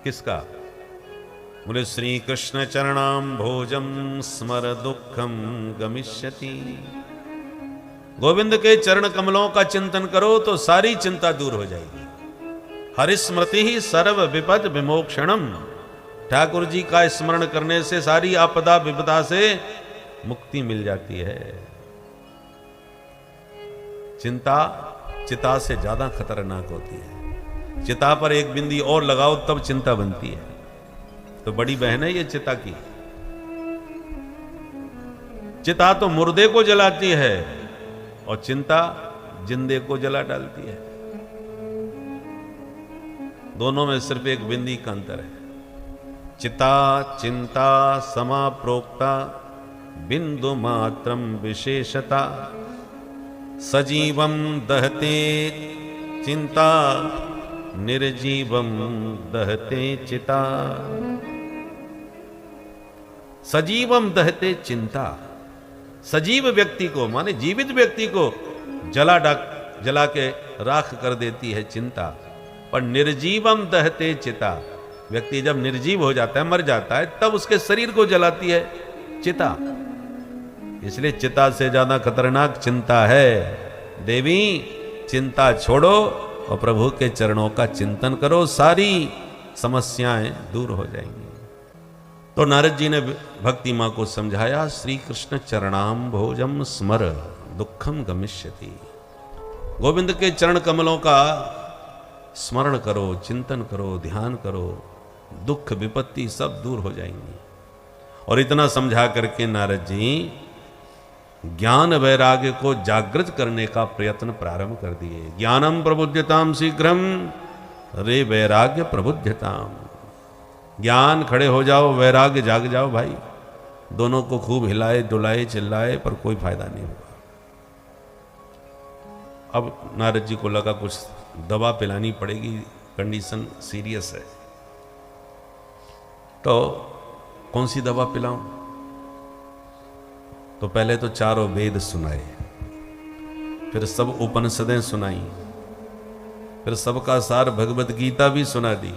[SPEAKER 1] किसका? बोले, श्री कृष्ण चरणाम भोजम स्मर दुखम गमिष्यति। गोविंद के चरण कमलों का चिंतन करो तो सारी चिंता दूर हो जाएगी। हरिस्मृति ही सर्व विपद विमोक्षणम। ठाकुर जी का स्मरण करने से सारी आपदा विपदा से मुक्ति मिल जाती है। चिंता चिता से ज्यादा खतरनाक होती है। चिता पर एक बिंदी और लगाओ तब चिंता बनती है। तो बड़ी बहन है ये चिता की। चिता तो मुर्दे को जलाती है और चिंता जिंदे को जला डालती है। दोनों में सिर्फ एक बिंदी का अंतर है। चिता चिंता समाप्रोक्ता बिंदु मात्रम विशेषता सजीवम दहते चिंता निर्जीवम दहते चिता। सजीवम दहते चिंता, सजीव व्यक्ति को माने जीवित व्यक्ति को जला के राख कर देती है चिंता, पर निर्जीवम दहते चिता, व्यक्ति जब निर्जीव हो जाता है, मर जाता है, तब उसके शरीर को जलाती है चिता। इसलिए चिता से ज्यादा खतरनाक चिंता है। देवी चिंता छोड़ो और प्रभु के चरणों का चिंतन करो, सारी समस्याएं दूर हो जाएंगी। तो नारद जी ने भक्ति मां को समझाया, श्री कृष्ण चरणाम भोजम स्मर दुखम गमिष्यति। गोविंद के चरण कमलों का स्मरण करो, चिंतन करो, ध्यान करो, दुख विपत्ति सब दूर हो जाएंगी। और इतना समझा करके नारद जी ज्ञान वैराग्य को जागृत करने का प्रयत्न प्रारंभ कर दिए। ज्ञानम प्रबुद्धताम शीघ्रम रे वैराग्य प्रबुद्धताम। ज्ञान खड़े हो जाओ, वैराग्य जाग जाओ भाई। दोनों को खूब हिलाए डुलाए चिल्लाए पर कोई फायदा नहीं हुआ। अब नारद जी को लगा कुछ दवा पिलानी पड़ेगी, कंडीशन सीरियस है। तो कौन सी दवा पिलाऊं? तो पहले तो चारों वेद सुनाए, फिर सब उपनिषदें सुनाई, फिर सबका सार भगवत गीता भी सुना दी।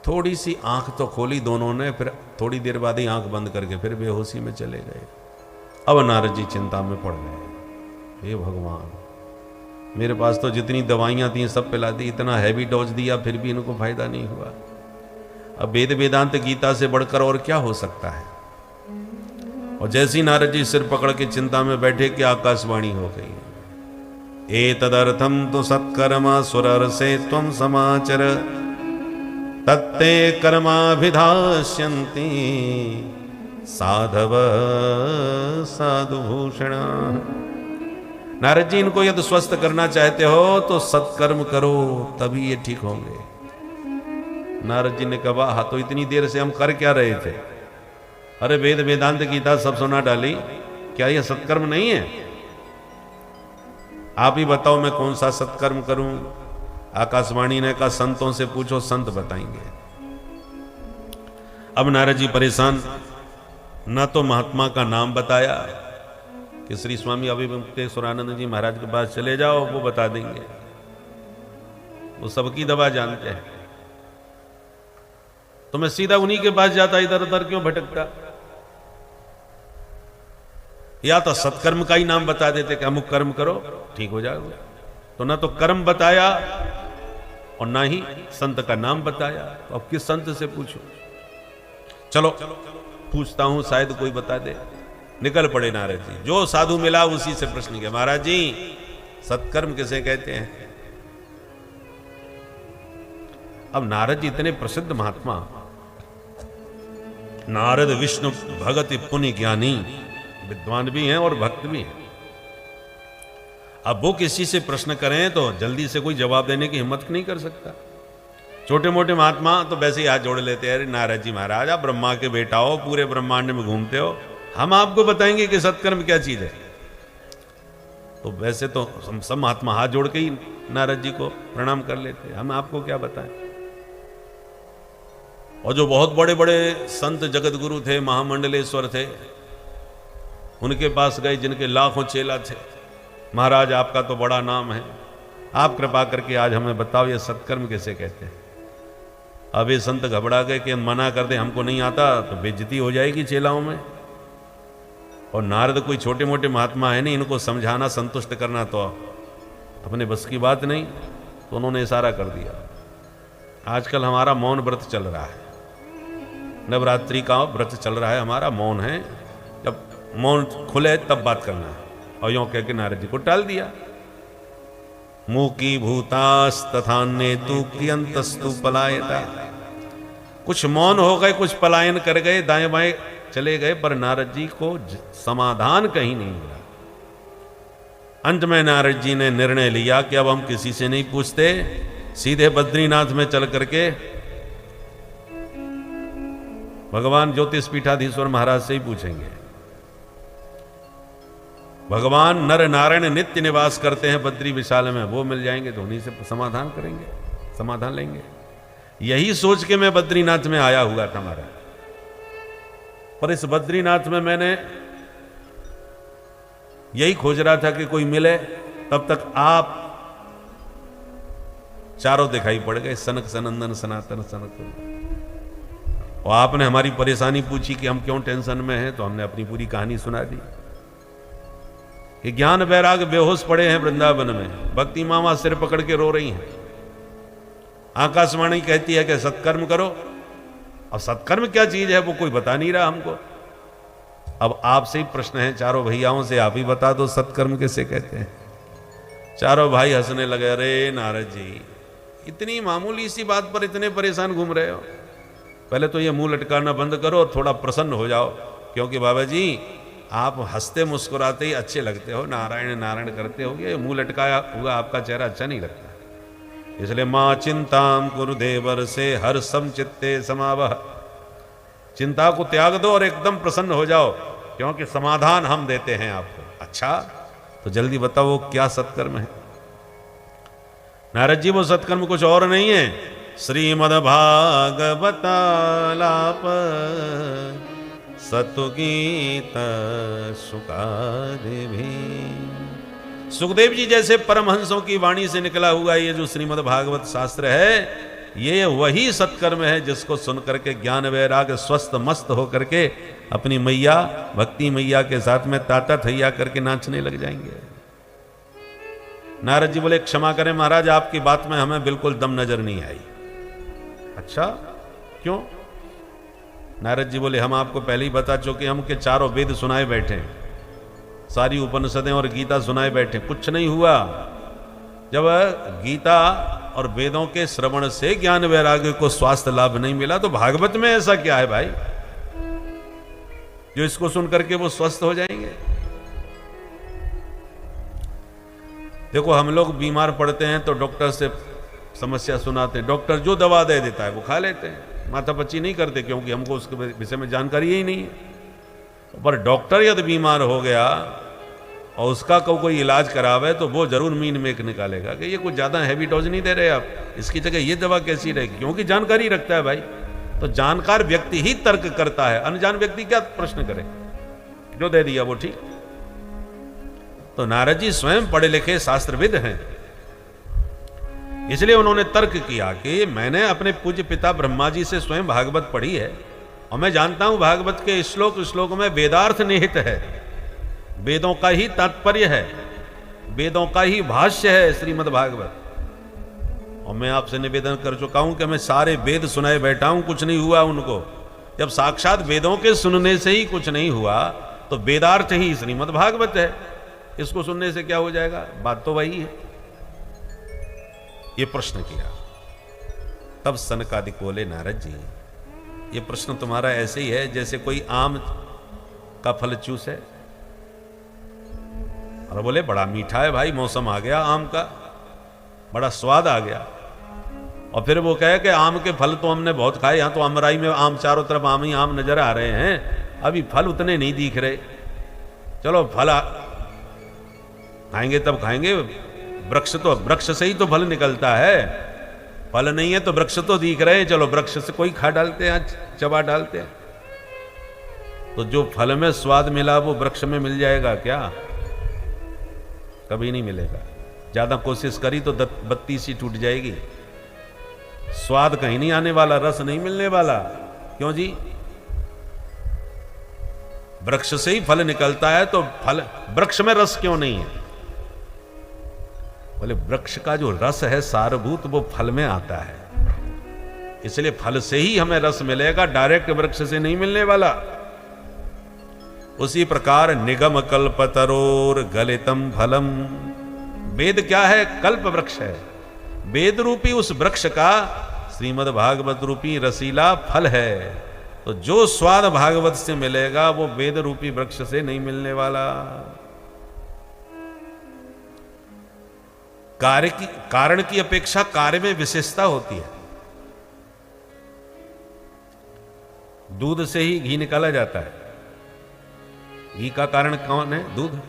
[SPEAKER 1] थोड़ी सी आंख तो खोली दोनों ने, फिर थोड़ी देर बाद ही आंख बंद करके फिर बेहोशी में चले गए। अब नारद जी चिंता में पड़ गए, हे भगवान, मेरे पास तो जितनी दवाइयां थी सब पिला दी, इतना हैवी डोज दिया, फिर भी इनको फायदा नहीं हुआ। अब वेद वेदांत गीता से बढ़कर और क्या हो सकता है? और जैसे ही नारद जी सिर पकड़ के चिंता में बैठे कि आकाशवाणी हो गई, एतदर्थम तो सत्कर्मा सुररसे त्वं समाचर तत्ते कर्माभिधास्यन्ति साधव साधुभूषण। नारद जी, इनको यदि स्वस्थ करना चाहते हो तो सत्कर्म करो, तभी ये ठीक होंगे। नारद जी ने कहा, हाँ तो इतनी देर से हम कर क्या रहे थे? अरे वेद वेदांत गीता सब सुना डाली, क्या यह सत्कर्म नहीं है? आप ही बताओ मैं कौन सा सत्कर्म करूं? आकाशवाणी ने कहा संतों से पूछो, संत बताएंगे। अब नारद जी परेशान, ना तो महात्मा का नाम बताया कि श्री स्वामी अभिमुक्तेश्वरानंद जी महाराज के पास चले जाओ, वो बता देंगे, वो सबकी दवा जानते हैं। तो मैं सीधा उन्हीं के पास जाता, इधर उधर क्यों भटकता? या तो सत्कर्म का ही नाम बता देते कि अमुक कर्म करो ठीक हो जाएगा। तो ना तो कर्म बताया और ना ही संत का नाम बताया। तो अब किस संत से पूछो? चलो पूछता हूं, शायद कोई बता दे। निकल पड़े नारद जी, जो साधु मिला उसी से प्रश्न किया, महाराज जी सत्कर्म किसे कहते हैं? अब नारद जी इतने प्रसिद्ध महात्मा, नारद विष्णु भगति पुण्य ज्ञानी, विद्वान भी हैं और भक्त भी हैं। अब वो किसी से प्रश्न करें तो जल्दी से कोई जवाब देने की हिम्मत नहीं कर सकता। छोटे मोटे महात्मा तो वैसे ही हाथ जोड़ लेते हैं, अरे नारद जी महाराज आप ब्रह्मा के बेटा हो, पूरे ब्रह्मांड में घूमते हो, हम आपको बताएंगे कि सत्कर्म क्या चीज है। तो वैसे तो सब महात्मा हाथ जोड़ के ही नारद जी को प्रणाम कर लेते, हम आपको क्या बताएं। और जो बहुत बड़े बड़े संत जगत गुरु थे, महामंडलेश्वर थे, उनके पास गए जिनके लाखों चेला थे, महाराज आपका तो बड़ा नाम है, आप कृपा करके आज हमें बताओ ये सत्कर्म कैसे कहते हैं। अब ये संत घबरा गए कि मना कर दे, हमको नहीं आता तो बेइज्जती हो जाएगी चेलाओं में। और नारद कोई छोटे मोटे महात्मा है नहीं, इनको समझाना संतुष्ट करना तो अपने बस की बात नहीं। तो उन्होंने इशारा कर दिया, आजकल हमारा मौन व्रत चल रहा है, नवरात्रि का व्रत चल रहा है हमारा, मौन है, जब मौन खुले तब बात करना है। और यूं कह के नारद जी को टाल दिया। मूकी भूतास तथान्य तू कियंतस्तु पलायता। कुछ मौन हो गए, कुछ पलायन कर गए, दाएं बाएं चले गए, पर नारद जी को समाधान कहीं नहीं मिला। अंत में नारद जी ने निर्णय लिया कि अब हम किसी से नहीं पूछते, सीधे बद्रीनाथ में चल करके भगवान ज्योतिष पीठाधीश्वर महाराज से ही पूछेंगे। भगवान नर नारायण नित्य निवास करते हैं बद्री विशाल में, वो मिल जाएंगे तो उन्हीं से समाधान करेंगे, समाधान लेंगे। यही सोच के मैं बद्रीनाथ में आया हुआ था हमारा। पर इस बद्रीनाथ में मैंने यही खोज रहा था कि कोई मिले, तब तक आप चारों दिखाई पड़ गए, सनक सनंदन सनातन सनक। और आपने हमारी परेशानी पूछी कि हम क्यों टेंशन में हैं, तो हमने अपनी पूरी कहानी सुना दी कि ज्ञान वैराग बेहोश पड़े हैं वृंदावन में, भक्ति मामा सिर पकड़ के रो रही हैं, आकाशवाणी कहती है कि सत्कर्म करो। अब सत्कर्म क्या चीज है वो कोई बता नहीं रहा हमको। अब आपसे ही प्रश्न है चारों भैयाओं से, आप ही बता दो सत्कर्म किसे कहते हैं। चारों भाई हंसने लगे, अरे नारद जी इतनी मामूली सी बात पर इतने परेशान घूम रहे हो, पहले तो ये मुंह लटकाना बंद करो और थोड़ा प्रसन्न हो जाओ, क्योंकि बाबा जी आप हंसते मुस्कुराते ही अच्छे लगते हो, नारायण नारायण करते हो, ये मुंह लटकाया हुआ आपका चेहरा अच्छा नहीं लगता। इसलिए माँ चिंताम गुरुदेवर से हर सम चित्ते समावह, चिंता को त्याग दो और एकदम प्रसन्न हो जाओ, क्योंकि समाधान हम देते हैं आपको। अच्छा तो जल्दी बताओ वो क्या सत्कर्म है। नारद जी वो सत्कर्म कुछ और नहीं है, श्रीमद् भागवतालाप सतुगीत सुकादेवी। सुखदेव जी जैसे परमहंसों की वाणी से निकला हुआ ये जो श्रीमद् भागवत शास्त्र है, ये वही सत्कर्म है जिसको सुन करके ज्ञान वैराग स्वस्थ मस्त हो करके अपनी मैया भक्ति मैया के साथ में ताता थैया करके नाचने लग जाएंगे। नारद जी बोले क्षमा करें महाराज, आपकी बात में हमें बिल्कुल दम नजर नहीं आई। अच्छा क्यों? नारद जी बोले हम आपको पहले ही बता चुके, हम के चारों वेद सुनाए बैठे, सारी उपनिषदें और गीता सुनाए बैठे, कुछ नहीं हुआ। जब गीता और वेदों के श्रवण से ज्ञान वैराग्य को स्वास्थ्य लाभ नहीं मिला, तो भागवत में ऐसा क्या है भाई जो इसको सुन करके वो स्वस्थ हो जाएंगे? देखो हम लोग बीमार पड़ते हैं तो डॉक्टर से समस्या सुनाते हैं, डॉक्टर जो दवा दे देता है वो खा लेते हैं, माथापच्ची नहीं करते, क्योंकि हमको उसके विषय में जानकारी ही नहीं है। पर डॉक्टर यदि बीमार हो गया और उसका कोई इलाज करावे तो वो जरूर मीन मेक निकालेगा कि ये कुछ ज्यादा हैवी डोज नहीं दे रहे आप, इसकी जगह ये दवा कैसी रहेगी, क्योंकि जानकारी रखता है भाई। तो जानकार व्यक्ति ही तर्क करता है, अनजान व्यक्ति क्या प्रश्न करे, जो दे दिया वो ठीक। तो नारद जी स्वयं पढ़े लिखे शास्त्रविद हैं, इसलिए उन्होंने तर्क किया कि मैंने अपने पूज्य पिता ब्रह्मा जी से स्वयं भागवत पढ़ी है और मैं जानता हूं भागवत के श्लोक में वेदार्थ निहित है, वेदों का ही तात्पर्य है, वेदों का ही भाष्य है श्रीमद् भागवत। और मैं आपसे निवेदन कर चुका हूं कि मैं सारे वेद सुनाए बैठा हूं, कुछ नहीं हुआ उनको। जब साक्षात वेदों के सुनने से ही कुछ नहीं हुआ तो वेदार्थ ही श्रीमद् भागवत है, इसको सुनने से क्या हो जाएगा? बात तो वही है। ये प्रश्न किया, तब सनकादिक बोले नारद जी ये प्रश्न तुम्हारा ऐसे ही है जैसे कोई आम का फल चूसे। और बोले बड़ा मीठा है भाई, मौसम आ गया आम का, बड़ा स्वाद आ गया। और फिर वो कहे कि आम के फल तो हमने बहुत खाए, यहां तो अमराई में आम चारों तरफ आम ही आम नजर आ रहे हैं, अभी फल उतने नहीं दिख रहे, चलो फल खाएंगे तब खाएंगे, वृक्ष से ही तो फल निकलता है, फल नहीं है तो वृक्ष तो दिख रहे हैं, चलो वृक्ष से कोई खा डालते हैं, चबा डालते हैं। तो जो फल में स्वाद मिला वो वृक्ष में मिल जाएगा क्या? कभी नहीं मिलेगा। ज्यादा कोशिश करी तो बत्ती सी टूट जाएगी, स्वाद कहीं नहीं आने वाला, रस नहीं मिलने वाला। क्यों जी? वृक्ष से ही फल निकलता है तो फल, वृक्ष में रस क्यों नहीं है? बोले वृक्ष का जो रस है सारभूत वो फल में आता है, इसलिए फल से ही हमें रस मिलेगा, डायरेक्ट वृक्ष से नहीं मिलने वाला। उसी प्रकार निगम कल्पतरोर गलितम फलम, वेद क्या है? कल्प वृक्ष है, वेद रूपी उस वृक्ष का श्रीमद् भागवत रूपी रसीला फल है। तो जो स्वाद भागवत से मिलेगा वो वेद रूपी वृक्ष से नहीं मिलने वाला। कारण की अपेक्षा कार्य में विशेषता होती है। दूध से ही घी निकाला जाता है, घी का कारण कौन है? दूध।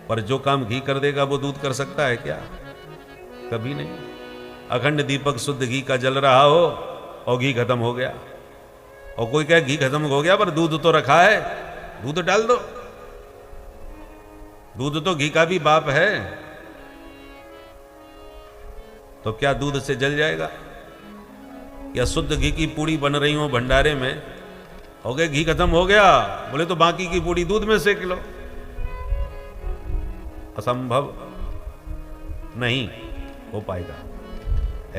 [SPEAKER 1] पर जो काम घी कर देगा वो दूध कर सकता है क्या? कभी नहीं। अखंड दीपक शुद्ध घी का जल रहा हो और घी खत्म हो गया, और कोई कहे घी खत्म हो गया पर दूध तो रखा है, दूध डाल दो। दूध तो घी का भी बाप है, तो क्या दूध से जल जाएगा? या शुद्ध घी की पूड़ी बन रही हो भंडारे में, हो गए घी खत्म हो गया, बोले तो बाकी की पूड़ी दूध में सेक लो। असंभव नहीं हो पाएगा।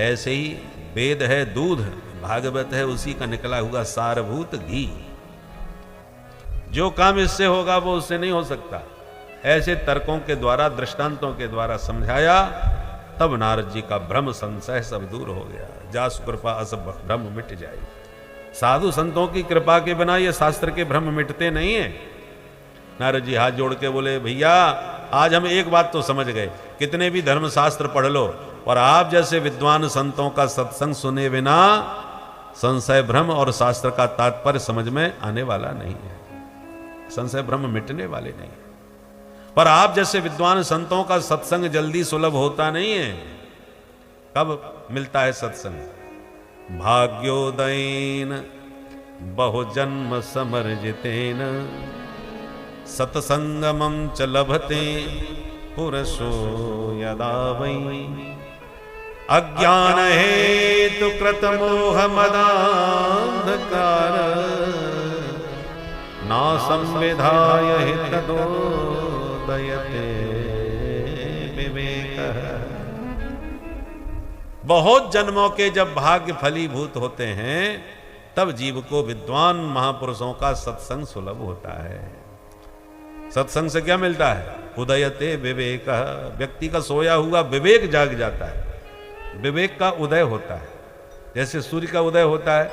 [SPEAKER 1] ऐसे ही वेद है दूध, भागवत है उसी का निकला हुआ सारभूत घी। जो काम इससे होगा वो उससे नहीं हो सकता। ऐसे तर्कों के द्वारा, दृष्टांतों के द्वारा समझाया, तब नारद जी का भ्रम संशय सब दूर हो गया। जासु कृपा अस भ्रम मिट जाए। साधु संतों की कृपा के बिना ये शास्त्र के भ्रम मिटते नहीं है। नारद जी हाथ जोड़ के बोले, भैया आज हम एक बात तो समझ गए, कितने भी धर्मशास्त्र पढ़ लो और आप जैसे विद्वान संतों का सत्संग सुने बिना संशय भ्रम और शास्त्र का तात्पर्य समझ में आने वाला नहीं है। संशय भ्रम मिटने वाले नहीं है। पर आप जैसे विद्वान संतों का सत्संग जल्दी सुलभ होता नहीं है। कब मिलता है सत्संग? भाग्योदयेन बहुजन्म समर्जितेन सत्संगमं च लभते पुरुषो यदा वै अज्ञान हेतु कृत मोह मदान्धकार ना संविधाय हितदोदयते विवेकः। बहुत जन्मों के जब भाग्य फलीभूत होते हैं तब जीव को विद्वान महापुरुषों का सत्संग सुलभ होता है। सत्संग से क्या मिलता है? उदयते विवेक। व्यक्ति का सोया हुआ विवेक जाग जाता है, विवेक का उदय होता है। जैसे सूर्य का उदय होता है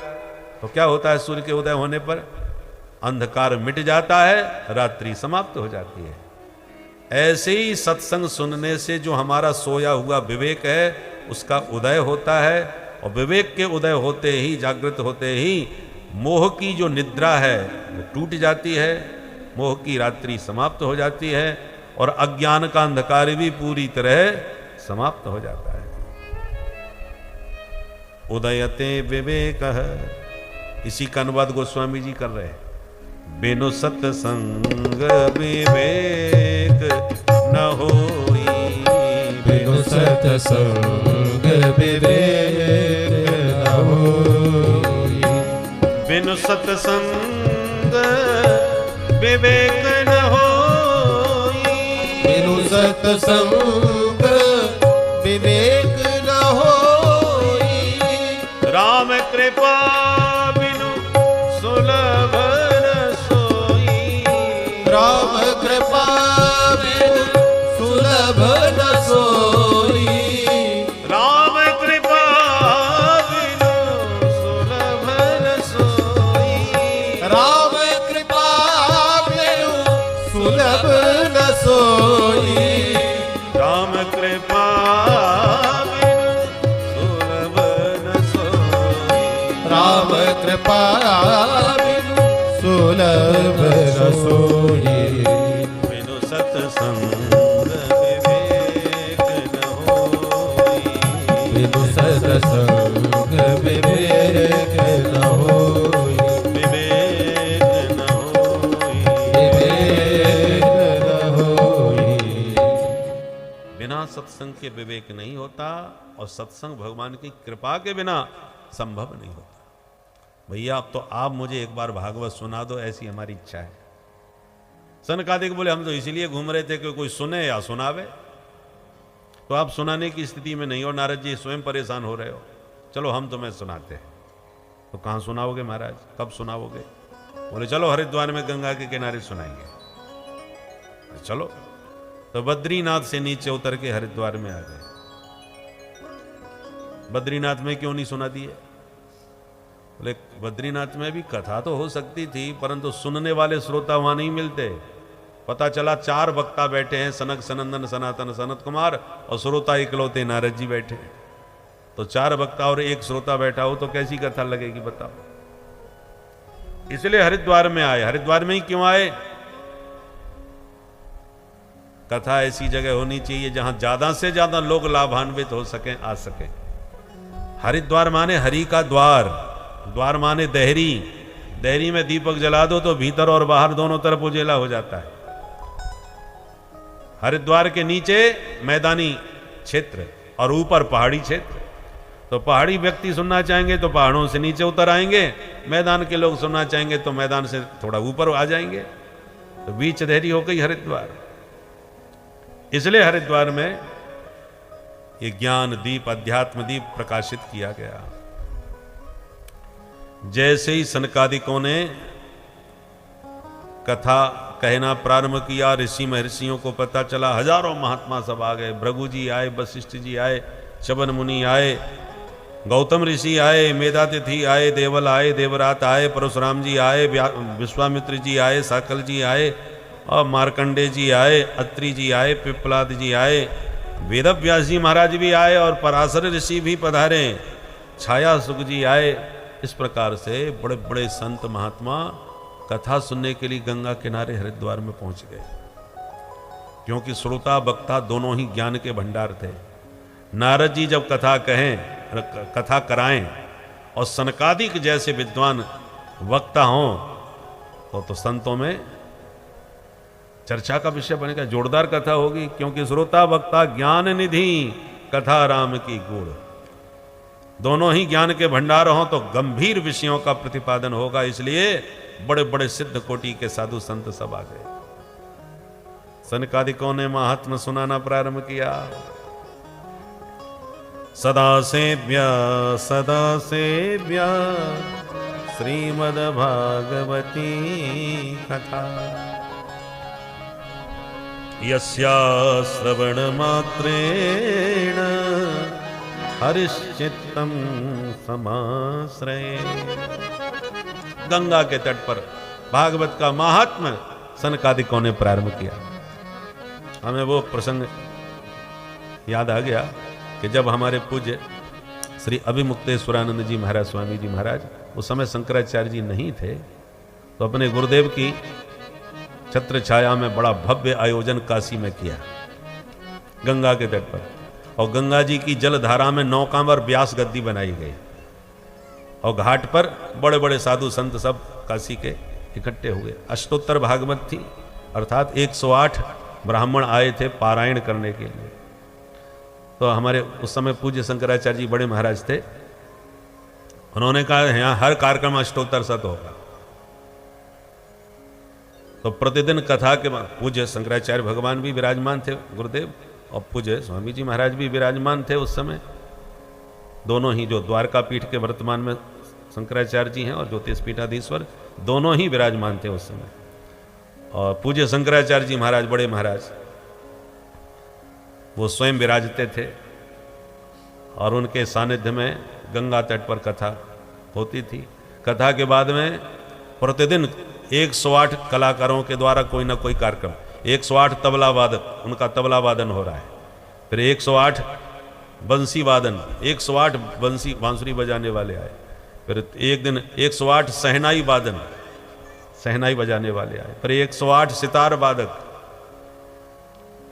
[SPEAKER 1] तो क्या होता है? सूर्य के उदय होने पर अंधकार मिट जाता है, रात्रि समाप्त हो जाती है। ऐसे ही सत्संग सुनने से जो हमारा सोया हुआ विवेक है उसका उदय होता है, और विवेक के उदय होते ही, जागृत होते ही मोह की जो निद्रा है वो टूट जाती है, मोह की रात्रि समाप्त हो जाती है, और अज्ञान का अंधकार भी पूरी तरह समाप्त हो जाता है। उदयते विवेकः। इसी का अनुवाद गोस्वामी जी कर रहे हैं। बिनु सत्संग विवेक न होई,
[SPEAKER 2] बिनु सत्संग विवेक न होई,
[SPEAKER 1] बिनु सत्संग विवेक न होई,
[SPEAKER 2] बिनु सत्संग विवेक न होई,
[SPEAKER 1] राम कृपा बिनु सुलभ न सोई,
[SPEAKER 2] राम कृपा बिनु सुलभ न सोई,
[SPEAKER 1] राम कृपा बिनु सुलभ न सोई,
[SPEAKER 2] राम कृपा बिनु सुलभ न सोई,
[SPEAKER 1] राम कृपा बिनु सुलभ न सोई,
[SPEAKER 2] राम कृपा बिनु सुलभ न सोई,
[SPEAKER 1] बिनु सत्संग विवेक न होई,
[SPEAKER 2] बिनु सत्संग विवेक न होई,
[SPEAKER 1] विवेक न होई।
[SPEAKER 2] विवेक न होई।
[SPEAKER 1] बिना सत्संग के विवेक नहीं होता, और सत्संग भगवान की कृपा के बिना संभव नहीं होता। भैया अब तो आप मुझे एक बार भागवत सुना दो, ऐसी हमारी इच्छा है। सनकादिक बोले हम तो इसीलिए घूम रहे थे कि कोई सुने या सुनावे, तो आप सुनाने की स्थिति में नहीं हो, नारद जी स्वयं परेशान हो रहे हो। चलो हम तुम्हें सुनाते हैं। तो कहाँ सुनाओगे महाराज, कब सुनाओगे? बोले चलो हरिद्वार में गंगा के किनारे सुनाएंगे। चलो, तो बद्रीनाथ से नीचे उतर के हरिद्वार में आ गए। बद्रीनाथ में क्यों नहीं सुना दिए? बोले बद्रीनाथ में भी कथा तो हो सकती थी, परंतु सुनने वाले श्रोता वहां नहीं मिलते। पता चला 4 वक्ता बैठे हैं, सनक सनंदन सनातन सनत कुमार, और श्रोता इकलौते नारद जी बैठे हैं। तो 4 वक्ता और 1 श्रोता बैठा हो तो कैसी कथा लगेगी बताओ। इसलिए हरिद्वार में आए। हरिद्वार में ही क्यों आए? कथा ऐसी जगह होनी चाहिए जहां ज्यादा से ज्यादा लोग लाभान्वित हो सकें, आ सकें। हरिद्वार माने हरि का द्वार, द्वार माने देहरी, देहरी में दीपक जला दो तो भीतर और बाहर दोनों तरफ उजेला हो जाता है। हरिद्वार के नीचे मैदानी क्षेत्र और ऊपर पहाड़ी क्षेत्र। तो पहाड़ी व्यक्ति सुनना चाहेंगे तो पहाड़ों से नीचे उतर आएंगे, मैदान के लोग सुनना चाहेंगे तो मैदान से थोड़ा ऊपर आ जाएंगे। तो बीच देहरी हो गई हरिद्वार। इसलिए हरिद्वार में ये ज्ञान दीप, अध्यात्म दीप प्रकाशित किया गया। जैसे ही सनकादिकों ने कथा कहना प्रारंभ किया, ऋषि महर्षियों को पता चला, हजारों महात्मा सब आ गए। भृगु जी आए, वशिष्ठ जी आए, चवन मुनि आए, गौतम ऋषि आए, मेधातिथि आए, देवल आए, देवरात आए, परशुराम जी आए, विश्वामित्र जी आए, साकल जी आए, और मार्कंडे जी आए, अत्रि जी आए, पिप्पलाद जी आए, वेदव्यास जी महाराज भी आए और पराशर ऋषि भी पधारे, छाया सुख जी आए। इस प्रकार से बड़े बड़े संत महात्मा कथा सुनने के लिए गंगा किनारे हरिद्वार में पहुंच गए, क्योंकि श्रोता वक्ता दोनों ही ज्ञान के भंडार थे। नारद जी जब कथा कहें, कथा कराएं और सनकादिक जैसे विद्वान वक्ता हों तो संतों में चर्चा का विषय बनेगा, जोरदार कथा होगी, क्योंकि श्रोता वक्ता ज्ञान निधि कथा राम की गुण, दोनों ही ज्ञान के भंडार हों तो गंभीर विषयों का प्रतिपादन होगा। इसलिए बड़े बड़े सिद्ध कोटि के साधु संत सब आ गए। सनकादिकों ने महात्म सुनाना प्रारंभ किया। सदा सेव्या श्रीमद् भागवती कथा, यस्या श्रवण मात्रेण हरिश्चित्तम समाश्रये। गंगा के तट पर भागवत का महात्म्य सनकादिकों ने प्रारंभ किया। हमें वो प्रसंग याद आ गया कि जब हमारे पूज्य श्री अभिमुक्तेश्वरानंद जी महाराज, स्वामी जी महाराज, उस समय शंकराचार्य जी नहीं थे, तो अपने गुरुदेव की छत्र छाया में बड़ा भव्य आयोजन काशी में किया, गंगा के तट पर। और गंगा जी की जलधारा में नौकांवर व्यास गद्दी बनाई गई, और घाट पर बड़े बड़े साधु संत सब काशी के इकट्ठे हुए। अष्टोत्तर भागवत थी, अर्थात 108 ब्राह्मण आए थे पारायण करने के लिए। तो हमारे उस समय पूज्य शंकराचार्य जी बड़े महाराज थे, उन्होंने कहा यहाँ हर कार्यक्रम अष्टोत्तर शत होगा। तो प्रतिदिन कथा के पूज्य शंकराचार्य भगवान भी विराजमान थे, गुरुदेव, और पूज्य स्वामी जी महाराज भी विराजमान थे उस समय। दोनों ही, जो द्वारका पीठ के वर्तमान में शंकराचार्य जी हैं और ज्योतिष पीठाधीश्वर, दोनों ही विराजमान थे उस समय। और पूज्य शंकराचार्य जी महाराज, बड़े महाराज, वो स्वयं विराजते थे, और उनके सानिध्य में गंगा तट पर कथा होती थी। कथा के बाद में प्रतिदिन 108 कलाकारों के द्वारा कोई ना कोई कार्यक्रम, 108 तबला वादक, उनका तबला वादन हो रहा है, फिर 108 बंसी वादन, 108 बांसुरी बजाने वाले आए, फिर एक दिन 108 सहनाई वादन, सहनाई बजाने वाले आए, फिर 108 सितार वादक।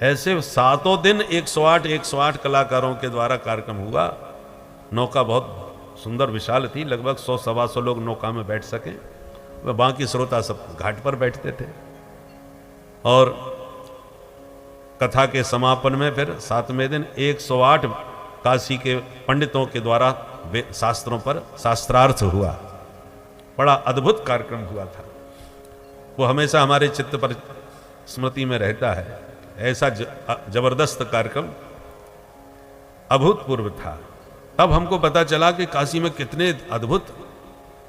[SPEAKER 1] ऐसे सातों दिन 108 कलाकारों के द्वारा कार्यक्रम हुआ। नौका बहुत सुंदर विशाल थी, लगभग 100-125 लोग नौका में बैठ सके, वह बाकी श्रोता सब घाट पर बैठते थे। और कथा के समापन में फिर 7वें दिन 108 काशी के पंडितों के द्वारा शास्त्रों पर शास्त्रार्थ हुआ। बड़ा अद्भुत कार्यक्रम हुआ था, वो हमेशा हमारे चित्त पर स्मृति में रहता है। ऐसा जबरदस्त कार्यक्रम अभूतपूर्व था। तब हमको पता चला कि काशी में कितने अद्भुत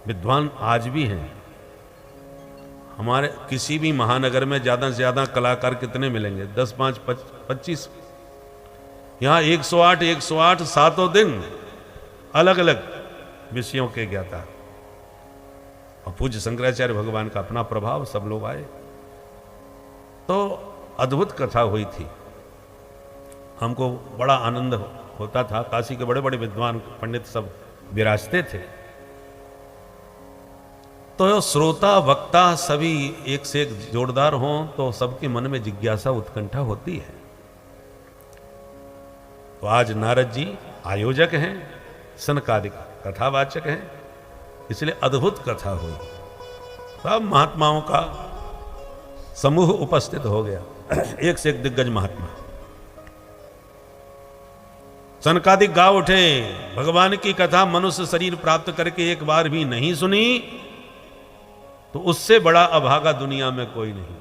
[SPEAKER 1] विद्वान आज भी हैं। हमारे किसी भी महानगर में ज़्यादा से ज़्यादा कलाकार कितने मिलेंगे? 10, 5, 25। यहाँ 108 सातों दिन अलग अलग विषयों के ज्ञाता। और पूज्य शंकराचार्य भगवान का अपना प्रभाव, सब लोग आए, तो अद्भुत कथा हुई थी। हमको बड़ा आनंद होता था। काशी के बड़े बड़े विद्वान पंडित सब विराजते थे। तो श्रोता वक्ता सभी एक से एक जोरदार हों तो सबके मन में जिज्ञासा उत्कंठा होती है। तो आज नारद जी आयोजक हैं, सनकादिक कथावाचक हैं, इसलिए अद्भुत कथा हुई। सब महात्माओं का समूह उपस्थित हो गया, एक से एक दिग्गज महात्मा। सनकादिक गा उठे, भगवान की कथा मनुष्य शरीर प्राप्त करके एक बार भी नहीं सुनी तो उससे बड़ा अभागा दुनिया में कोई नहीं।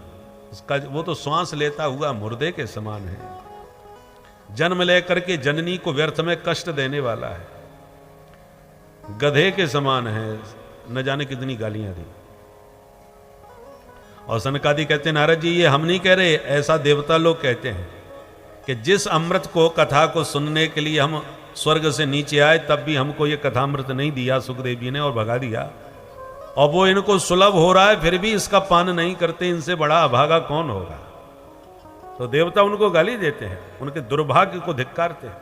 [SPEAKER 1] उसका वो तो श्वास लेता हुआ मुर्दे के समान है, जन्म लेकर के जननी को व्यर्थ में कष्ट देने वाला है, गधे के समान है, न जाने कितनी गालियां दी। और सनकादि कहते हैं नारद जी ये हम नहीं कह रहे, ऐसा देवता लोग कहते हैं कि जिस अमृत को कथा को सुनने के लिए हम स्वर्ग से नीचे आए तब भी हमको ये कथामृत नहीं दिया सुखदेव जी ने और भगा दिया, और वो इनको सुलभ हो रहा है फिर भी इसका पान नहीं करते, इनसे बड़ा अभागा कौन होगा। तो देवता उनको गाली देते हैं, उनके दुर्भाग्य को धिक्कारते हैं।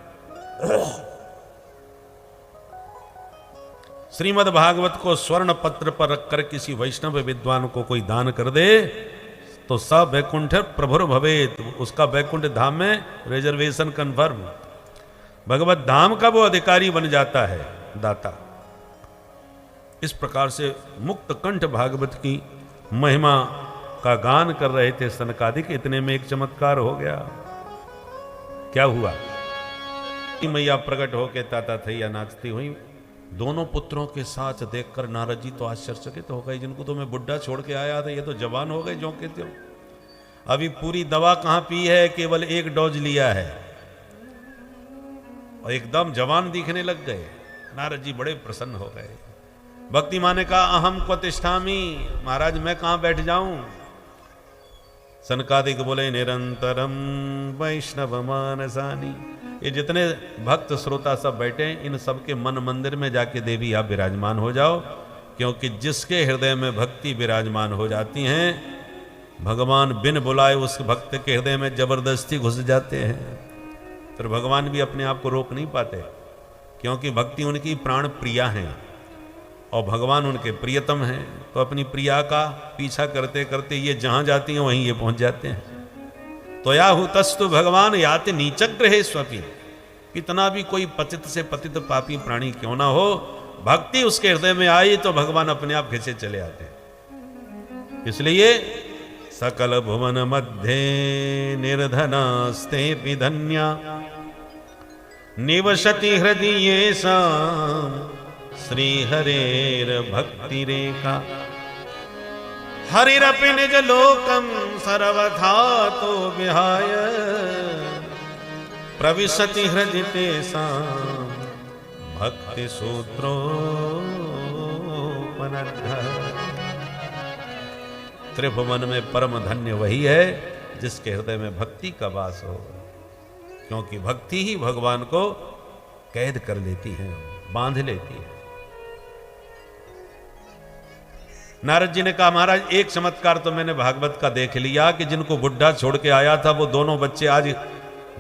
[SPEAKER 1] श्रीमद् भागवत को स्वर्ण पत्र पर रखकर किसी वैष्णव विद्वान को कोई दान कर दे तो सब वैकुंठ प्रभुर भवेत, उसका वैकुंठ धाम में रिजर्वेशन कन्फर्म, भगवत धाम का वो अधिकारी बन जाता है, दाता। इस प्रकार से मुक्त कंठ भागवत की महिमा का गान कर रहे थे सनकादिक। इतने में एक चमत्कार हो गया। क्या हुआ? मैया प्रकट होके ताता थैया नाचती हुई दोनों पुत्रों के साथ देखकर नारद जी तो आश्चर्यचकित हो गए। जिनको तो मैं बुढ़ा छोड़ के आया था, ये तो जवान हो गए जो के त्यों। अभी पूरी दवा कहां पी है, केवल एक डोज लिया है और एकदम जवान दिखने लग गए। नारद जी बड़े प्रसन्न हो गए। भक्ति माँ ने कहा अहम को तिष्ठामी, महाराज मैं कहां बैठ जाऊं। सनकादिक बोले निरंतरम वैष्णव मानसानी। ये जितने भक्त श्रोता सब बैठे इन सबके मन मंदिर में जाके देवी आप विराजमान हो जाओ, क्योंकि जिसके हृदय में भक्ति विराजमान हो जाती हैं भगवान बिन बुलाए उस भक्त के हृदय में जबरदस्ती घुस जाते हैं। फिर भगवान भी अपने आप को रोक नहीं पाते, क्योंकि भक्ति उनकी प्राण प्रिया है और भगवान उनके प्रियतम हैं। तो अपनी प्रिया का पीछा करते करते ये जहां जाती हैं वहीं ये पहुंच जाते हैं। तो या हुतस्तु भगवान याति नीचग्र है स्वपी। कितना भी कोई पतित से पतित पापी प्राणी क्यों ना हो, भक्ति उसके हृदय में आई तो भगवान अपने आप खिंचे चले आते हैं। इसलिए सकल भुवन मध्य निर्धनास्ते धन्या निवसति हृदय श्री हरेर भक्ति रेखा। हरिरपि निज लोकम सर्वथा तो विहाय प्रविशति हृदय तेषां भक्ति सूत्रोपनद्ध। त्रिभुवन में परम धन्य वही है जिसके हृदय में भक्ति का वास हो, क्योंकि भक्ति ही भगवान को कैद कर लेती है, बांध लेती है। नारद जी ने कहा महाराज एक चमत्कार तो मैंने भागवत का देख लिया कि जिनको बुढ़ा छोड़ के आया था वो दोनों बच्चे आज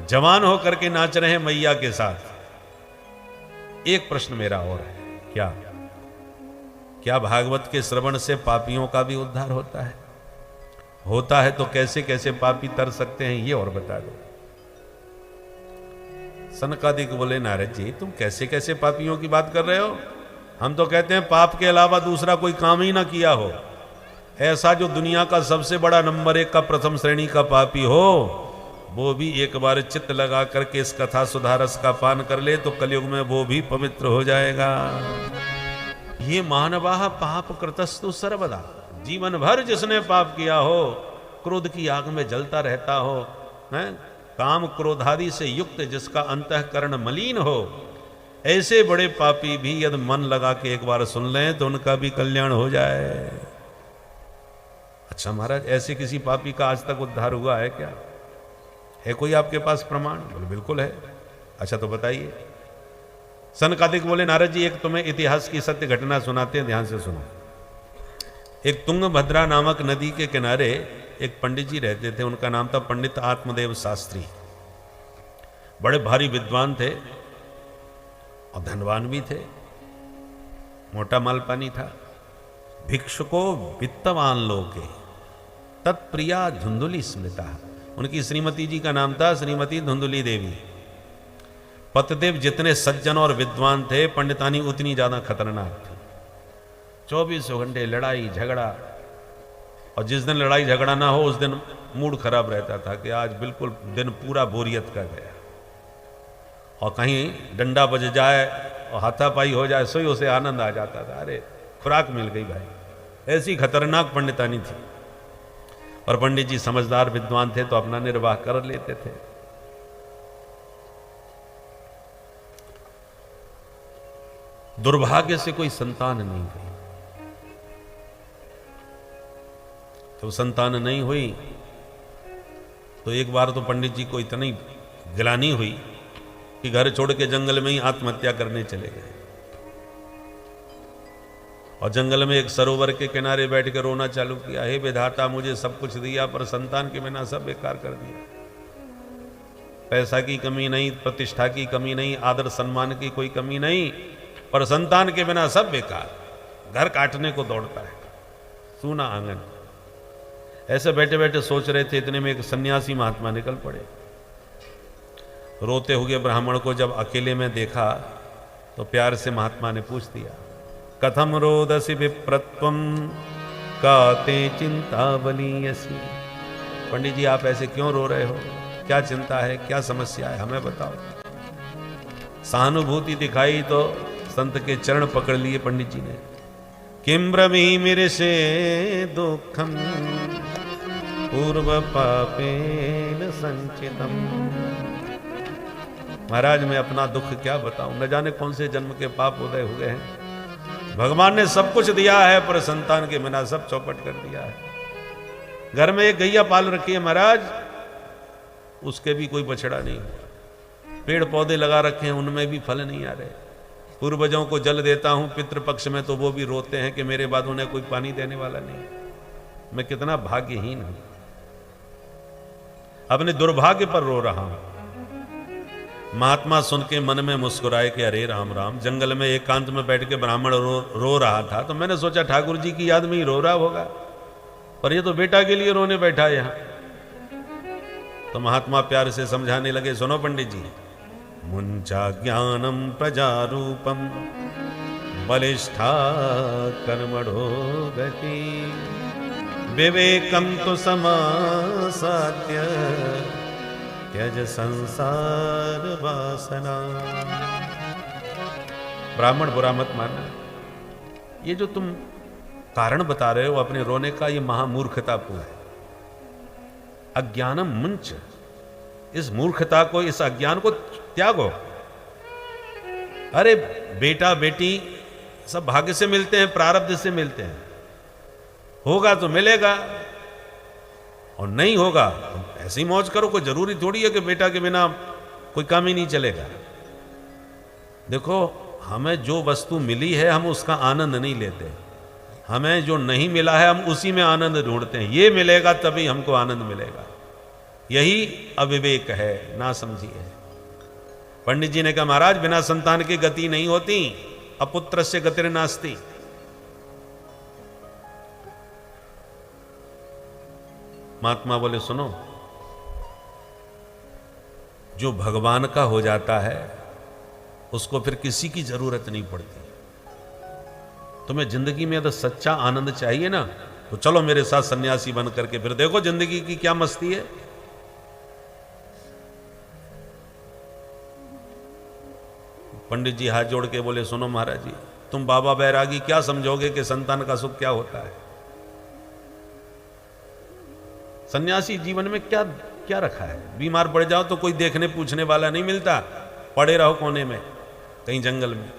[SPEAKER 1] जवान होकर के नाच रहे हैं मैया के साथ। एक प्रश्न मेरा और है, क्या भागवत के श्रवण से पापियों का भी उद्धार होता है? होता है तो कैसे कैसे पापी तर सकते हैं ये और बता दो। सनकादिक बोले नारद जी तुम कैसे कैसे पापियों की बात कर रहे हो? हम तो कहते हैं पाप के अलावा दूसरा कोई काम ही ना किया हो। ऐसा जो दुनिया का सबसे बड़ा नंबर 1 का प्रथम श्रेणी का पापी हो वो भी एक बार चित्त लगा करके इस कथा सुधारस का पान कर ले तो कलयुग में वो भी पवित्र हो जाएगा। ये मानवाह पाप कृतस्तु सर्वदा। जीवन भर जिसने पाप किया हो, क्रोध की आग में जलता रहता हो, है? काम क्रोधादि से युक्त जिसका अंतःकरण मलिन हो, ऐसे बड़े पापी भी यदि मन लगा के एक बार सुन लें तो उनका भी कल्याण हो जाए। अच्छा महाराज ऐसे किसी पापी का आज तक उद्धार हुआ है क्या? है कोई आपके पास प्रमाण? बोले बिल्कुल है। अच्छा तो बताइए। सनकादिक बोले नारद जी एक तुम्हें इतिहास की सत्य घटना सुनाते हैं, ध्यान से सुनो। एक तुंगभद्रा नामक नदी के किनारे एक पंडित जी रहते थे। उनका नाम था पंडित आत्मदेव शास्त्री। बड़े भारी विद्वान थे और धनवान भी थे। मोटा माल पानी था, भिक्षुको वित्तवान लोके तत्प्रिया धुंधुली स्मृता। उनकी श्रीमती जी का नाम था श्रीमती धुंधुली देवी। पतिदेव जितने सज्जन और विद्वान थे, पंडितानी उतनी ज्यादा खतरनाक थी। 24 घंटे लड़ाई झगड़ा, और जिस दिन लड़ाई झगड़ा ना हो उस दिन मूड खराब रहता था कि आज बिल्कुल दिन पूरा बोरियत का गया। और कहीं डंडा बज जाए और हाथापाई हो जाए, सोई उसे आनंद आ जाता था, अरे खुराक मिल गई भाई। ऐसी खतरनाक पंडितानी थी। और पंडित जी समझदार विद्वान थे तो अपना निर्वाह कर लेते थे। दुर्भाग्य से कोई संतान नहीं हुई। तो संतान नहीं हुई तो एक बार तो पंडित जी को इतनी गिलानी हुई कि घर छोड़ के जंगल में ही आत्महत्या करने चले गए। और जंगल में एक सरोवर के किनारे बैठ कर रोना चालू किया, हे विधाता मुझे सब कुछ दिया पर संतान के बिना सब बेकार कर दिया। पैसा की कमी नहीं, प्रतिष्ठा की कमी नहीं, आदर सम्मान की कोई कमी नहीं, पर संतान के बिना सब बेकार। घर काटने को दौड़ता है, सूना आंगन। ऐसे बैठे बैठे सोच रहे थे, इतने में एक सन्यासी महात्मा निकल पड़े। रोते हुए ब्राह्मण को जब अकेले में देखा तो प्यार से महात्मा ने पूछ दिया, कथम रोदसी विप्रत्वम काते चिंतावलीयसी। पंडित जी आप ऐसे क्यों रो रहे हो, क्या चिंता है, क्या समस्या है, हमें बताओ। सहानुभूति दिखाई तो संत के चरण पकड़ लिए पंडित जी ने। किम ब्रवीमि से दुखम पूर्व पापेन संचितम। महाराज मैं अपना दुख क्या बताऊं, न जाने कौन से जन्म के पाप उदय हुए हैं। भगवान ने सब कुछ दिया है पर संतान के बिना सब चौपट कर दिया है। घर में एक गैया पाल रखी है महाराज, उसके भी कोई बछड़ा नहीं हुआ। पेड़ पौधे लगा रखे हैं, उनमें भी फल नहीं आ रहे। पूर्वजों को जल देता हूं पितृपक्ष में तो वो भी रोते हैं कि मेरे बाद उन्हें कोई पानी देने वाला नहीं। मैं कितना भाग्यहीन हूं, अपने दुर्भाग्य पर रो रहा हूं। महात्मा सुन के मन में मुस्कुराए कि अरे राम राम। जंगल में एकांत में बैठ के ब्राह्मण रो रहा था तो मैंने सोचा ठाकुर जी की याद में ही रो रहा होगा, पर ये तो बेटा के लिए रोने बैठा है यहां। तो महात्मा प्यार से समझाने लगे, सुनो पंडित जी, मुंचा ज्ञानम प्रजारूपम बलिष्ठा कर्मणो गति विवेकम तो समासाद्य त्यज संसार वासना। ब्राह्मण बुरा मत मानना, ये जो तुम कारण बता रहे हो अपने रोने का, ये महामूर्खतापूर्ण है। अज्ञानम मुंच, इस मूर्खता को, इस अज्ञान को त्यागो। अरे बेटा बेटी सब भाग्य से मिलते हैं, प्रारब्ध से मिलते हैं। होगा तो मिलेगा और नहीं होगा तो ऐसे ही मौज करो। कोई जरूरी थोड़ी है कि बेटा के बिना कोई काम ही नहीं चलेगा। देखो हमें जो वस्तु मिली है हम उसका आनंद नहीं लेते, हमें जो नहीं मिला है हम उसी में आनंद ढूंढते हैं। ये मिलेगा तभी हमको आनंद मिलेगा। यही अविवेक है, ना समझी है। पंडित जी ने कहा महाराज बिना संतान की गति नहीं होती, अपुत्र से गतिर नास्ति। महात्मा बोले सुनो, जो भगवान का हो जाता है उसको फिर किसी की जरूरत नहीं पड़ती। तुम्हें जिंदगी में अगर सच्चा आनंद चाहिए ना तो चलो मेरे साथ सन्यासी बन करके फिर देखो जिंदगी की क्या मस्ती है। पंडित जी हाथ जोड़ के बोले सुनो महाराज जी, तुम बाबा बैरागी क्या समझोगे कि संतान का सुख क्या होता है। सन्यासी जीवन में क्या क्या रखा है। बीमार पड़ जाओ तो कोई देखने पूछने वाला नहीं मिलता, पड़े रहो कोने में कहीं जंगल में।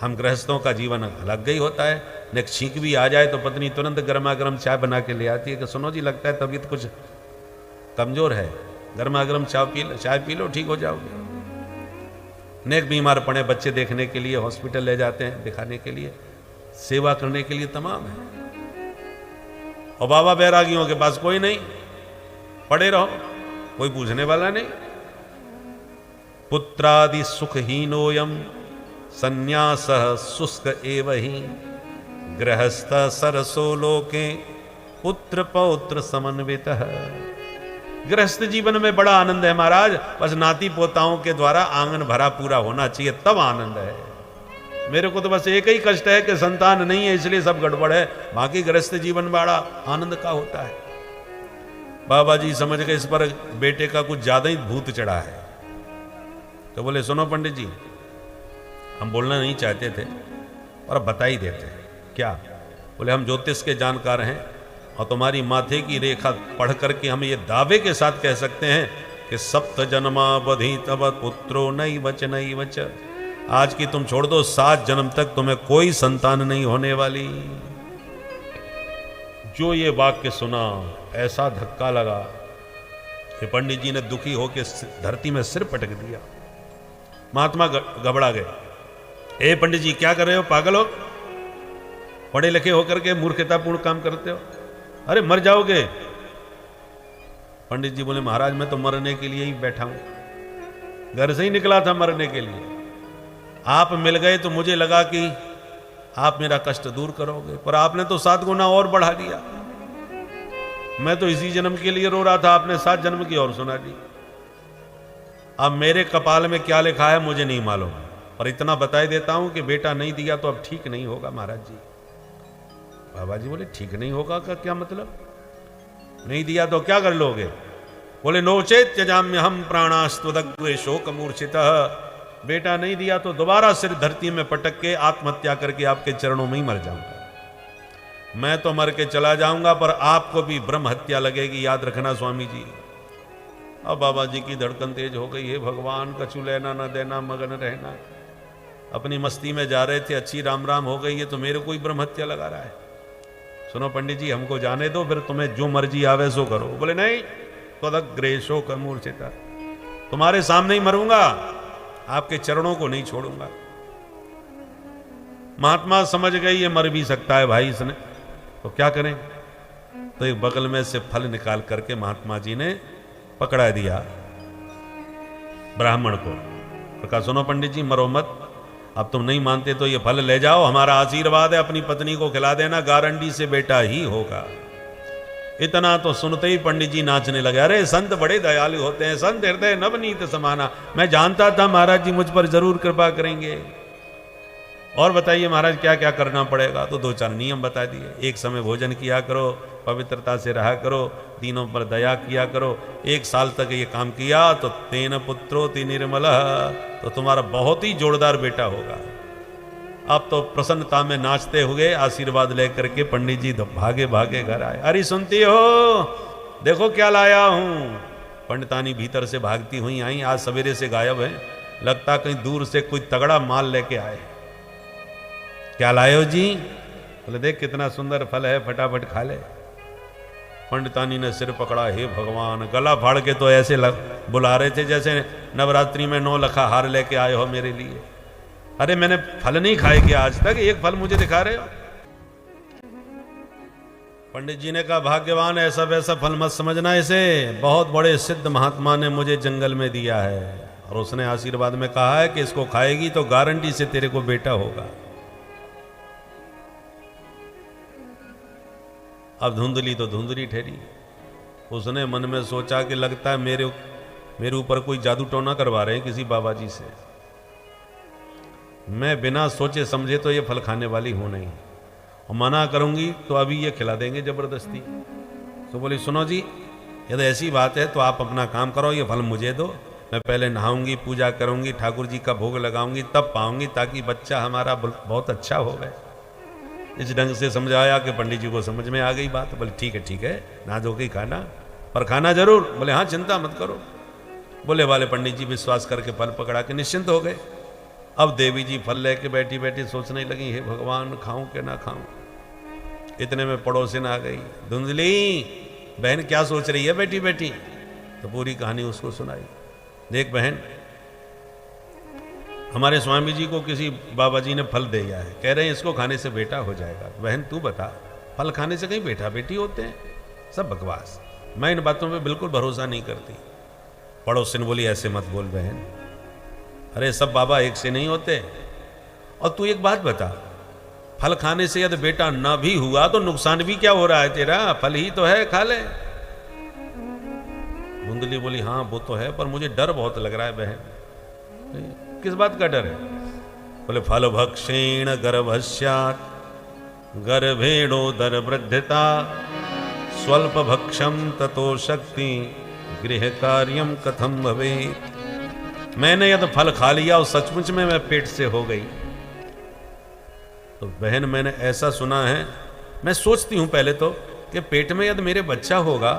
[SPEAKER 1] हम गृहस्थों का जीवन अलग ही होता है। न छींक भी आ जाए तो पत्नी तुरंत गर्मा गर्म चाय बना के ले आती है कि सुनो जी लगता है तबीयत कुछ कमजोर है, गर्मा गर्म चाय पी लो ठीक हो जाओगे। नेक बीमार पड़े बच्चे देखने के लिए हॉस्पिटल ले जाते हैं, दिखाने के लिए, सेवा करने के लिए तमाम है। और बाबा बैरागियों के पास कोई नहीं, पड़े रहो कोई पूछने वाला नहीं। पुत्रादि सुखहीनोयम संन्यासः शुष्क एव ही गृहस्थ सरसो लोके पुत्र पौत्र समन्वित। गृहस्थ जीवन में बड़ा आनंद है महाराज, बस नाती पोताओं के द्वारा आंगन भरा पूरा होना चाहिए, तब आनंद है। मेरे को तो बस एक ही कष्ट है कि संतान नहीं है, इसलिए सब गड़बड़ है, बाकी गृहस्थ जीवन बड़ा आनंद का होता है। बाबा जी समझ गए इस पर बेटे का कुछ ज्यादा ही भूत चढ़ा है, तो बोले सुनो पंडित जी, हम बोलना नहीं चाहते थे और अब बता ही देते हैं। क्या? बोले हम ज्योतिष के जानकार हैं और तुम्हारी माथे की रेखा पढ़ करके हम ये दावे के साथ कह सकते हैं कि सप्त जन्मावधि तब पुत्रो नहीं वच। आज की तुम छोड़ दो, 7 जन्म तक तुम्हें कोई संतान नहीं होने वाली। जो ये वाक्य सुना ऐसा धक्का लगा कि पंडित जी ने दुखी होकर धरती में सिर पटक दिया। महात्मा घबरा गए। ए पंडित जी क्या कर रहे हो, पागल हो? पढ़े लिखे होकर के मूर्खतापूर्ण काम करते हो, अरे मर जाओगे। पंडित जी बोले महाराज मैं तो मरने के लिए ही बैठा हूं, घर से ही निकला था मरने के लिए। आप मिल गए तो मुझे लगा कि आप मेरा कष्ट दूर करोगे, पर आपने तो 7 गुना और बढ़ा दिया। मैं तो इसी जन्म के लिए रो रहा था, आपने 7 जन्म की और सुना दी। अब मेरे कपाल में क्या लिखा है मुझे नहीं मालूम, पर इतना बता देता हूं कि बेटा नहीं दिया तो अब ठीक नहीं होगा महाराज जी। बाबा जी बोले ठीक नहीं होगा का क्या मतलब? नहीं दिया तो क्या कर लोगे? बोले नोचेत त्यजाम्य हम प्राणास्त्वदग्रे शोक मूर्छितः। बेटा नहीं दिया तो दोबारा सिर धरती में पटक के आत्महत्या करके आपके चरणों में ही मर जाऊंगा। मैं तो मर के चला जाऊंगा, पर आपको भी ब्रह्म हत्या लगेगी, याद रखना स्वामी जी। अब बाबा जी की धड़कन तेज हो गई। हे भगवान, कछु लेना न देना, मगन रहना। अपनी मस्ती में जा रहे थे, अच्छी राम राम हो गई, ये तो मेरे को ही ब्रह्म हत्या लगा रहा है। सुनो पंडित जी, हमको जाने दो, फिर तुम्हें जो मर्जी आवे सो करो। बोले नहीं, त्वदग्रे शोक मूर्छितः, तुम्हारे सामने ही मरूंगा, आपके चरणों को नहीं छोड़ूंगा। महात्मा समझ गए ये मर भी सकता है भाई इसने, तो क्या करें? तो एक बगल में से फल निकाल करके महात्मा जी ने पकड़ा दिया ब्राह्मण को। तो कहा सुनो पंडित जी, मरो मत, अब तुम नहीं मानते तो ये फल ले जाओ, हमारा आशीर्वाद है, अपनी पत्नी को खिला देना, गारंटी से बेटा ही होगा। इतना तो सुनते ही पंडित जी नाचने लगे। अरे संत बड़े दयालु होते हैं, संत हृदय नवनीत समाना। मैं जानता था महाराज जी मुझ पर जरूर कृपा करेंगे। और बताइए महाराज क्या क्या करना पड़ेगा? तो 2-4 नियम बता दिए। एक समय भोजन किया करो, पवित्रता से रहा करो, तीनों पर दया किया करो। 1 साल तक ये काम किया तो तेन पुत्रो ति निर्मल, तो तुम्हारा बहुत ही जोरदार बेटा होगा। अब तो प्रसन्नता में नाचते हुए आशीर्वाद लेकर के पंडित जी भागे भागे घर आए। अरे सुनती हो, देखो क्या लाया हूं। पंडितानी भीतर से भागती हुई आई, आज सवेरे से गायब है, लगता कहीं दूर से कोई तगड़ा माल लेके आए। क्या लाए हो जी? बोले देख कितना सुंदर फल है, फटाफट खा ले। पंडितानी ने सिर पकड़ा, हे भगवान, गला फाड़ के तो ऐसे बुला रहे थे जैसे नवरात्रि में 9 लखा हार लेके आए हो मेरे लिए। अरे मैंने फल नहीं खाए क्या आज तक? एक फल मुझे दिखा रहे हो? पंडित जी ने कहा भाग्यवान, ऐसा वैसा फल मत समझना इसे, बहुत बड़े सिद्ध महात्मा ने मुझे जंगल में दिया है, और उसने आशीर्वाद में कहा है कि इसको खाएगी तो गारंटी से तेरे को बेटा होगा। अब धुंधली तो धुंधली ठहरी। उसने मन में सोचा कि लगता है मेरे ऊपर कोई जादू टोना करवा रहे हैं किसी बाबा जी से। मैं बिना सोचे समझे तो ये फल खाने वाली हूं नहीं, और मना करूंगी तो अभी ये खिला देंगे जबरदस्ती। तो बोली सुनो जी, यदि ऐसी बात है तो आप अपना काम करो, ये फल मुझे दो, मैं पहले नहाऊंगी, पूजा करूंगी, ठाकुर जी का भोग लगाऊंगी, तब पाऊंगी, ताकि बच्चा हमारा बहुत अच्छा हो गए। इस ढंग से समझाया कि पंडित जी को समझ में आ गई बात। बोले ठीक है, ना धो के खाना, पर खाना जरूर। बोले हाँ, चिंता मत करो। बोले वाले पंडित जी विश्वास करके फल पकड़ा के निश्चिंत हो गए। अब देवी जी फल लेके बैठी बैठी सोचने लगी, हे भगवान, खाऊं कि ना खाऊं। इतने में पड़ोसिन आ गई, धुंधली बहन क्या सोच रही है बैठी बैठी? तो पूरी कहानी उसको सुनाई। देख बहन, हमारे स्वामी जी को किसी बाबा जी ने फल दिया है, कह रहे हैं इसको खाने से बेटा हो जाएगा। बहन तू बता, फल खाने से कहीं बेटा बेटी होते हैं? सब बकवास, मैं इन बातों पे बिल्कुल भरोसा नहीं करती। पड़ोसिन बोली ऐसे मत बोल बहन, अरे सब बाबा एक से नहीं होते। और तू एक बात बता, फल खाने से यदि बेटा ना भी हुआ तो नुकसान भी क्या हो रहा है तेरा, फल ही तो है, खा ले। धुंधली बोली हाँ वो तो है, पर मुझे डर बहुत लग रहा है बहन। किस बात का डर है? बोले फल भक्षेण गर्भस्यात् गर्भेणोदर वृद्धता स्वल्प भक्षम ततो शक्ति गृह कार्यम कथम भवेत्। मैंने यदि फल खा लिया और सचमुच में मैं पेट से हो गई तो बहन मैंने ऐसा सुना है, मैं सोचती हूं पहले तो कि पेट में यदि मेरे बच्चा होगा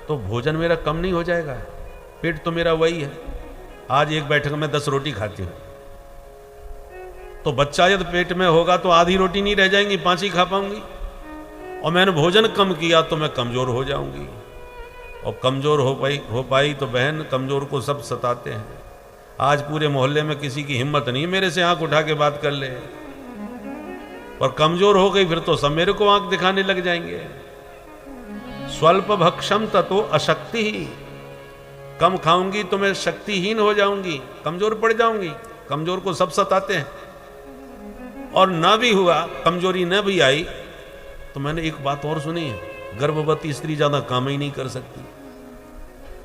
[SPEAKER 1] तो भोजन मेरा कम नहीं हो जाएगा। पेट तो मेरा वही है, आज एक बैठक में 10 रोटी खाती हूं, तो बच्चा यदि पेट में होगा तो आधी रोटी नहीं रह जाएंगी, 5 ही खा पाऊंगी। और मैंने भोजन कम किया तो मैं कमजोर हो जाऊंगी, और कमजोर हो पाई तो बहन कमजोर को सब सताते हैं। आज पूरे मोहल्ले में किसी की हिम्मत नहीं मेरे से आंख उठा के बात कर ले, और कमजोर हो गई फिर तो सब मेरे को आंख दिखाने लग जाएंगे। स्वल्प भक्षम ततो अशक्ति ही, कम खाऊंगी तो मैं शक्तिहीन हो जाऊंगी, कमजोर पड़ जाऊंगी। कमजोर को सब सताते हैं। और ना भी हुआ, कमजोरी न भी आई तो मैंने एक बात और सुनी है, गर्भवती स्त्री ज्यादा काम ही नहीं कर सकती।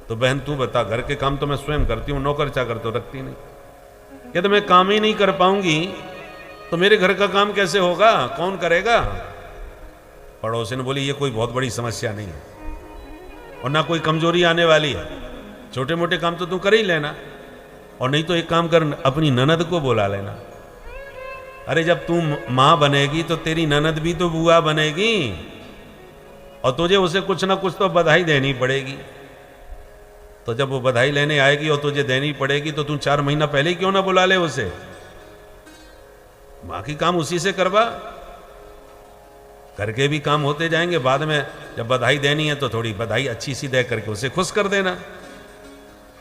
[SPEAKER 1] तो बहन तू बता, घर के काम तो मैं स्वयं करती हूं, नौकर चाकर तो रखती नहीं। यदि मैं काम ही नहीं कर पाऊंगी तो मेरे घर का काम कैसे होगा, कौन करेगा? पड़ोसी ने बोली ये कोई बहुत बड़ी समस्या नहीं है और ना कोई कमजोरी आने वाली है, छोटे मोटे काम तो तू कर ही लेना, और नहीं तो एक काम कर, अपनी ननद को बुला लेना। अरे जब तू मां बनेगी तो तेरी ननद भी तो बुआ बनेगी, और तुझे उसे कुछ ना कुछ तो बधाई देनी पड़ेगी। तो जब वो बधाई लेने आएगी और तुझे देनी पड़ेगी तो तू 4 महीना पहले ही क्यों ना बुला ले उसे, बाकी काम उसी से करवा, करके भी काम होते जाएंगे। बाद में जब बधाई देनी है तो थोड़ी बधाई अच्छी सी दे करके उसे खुश कर देना।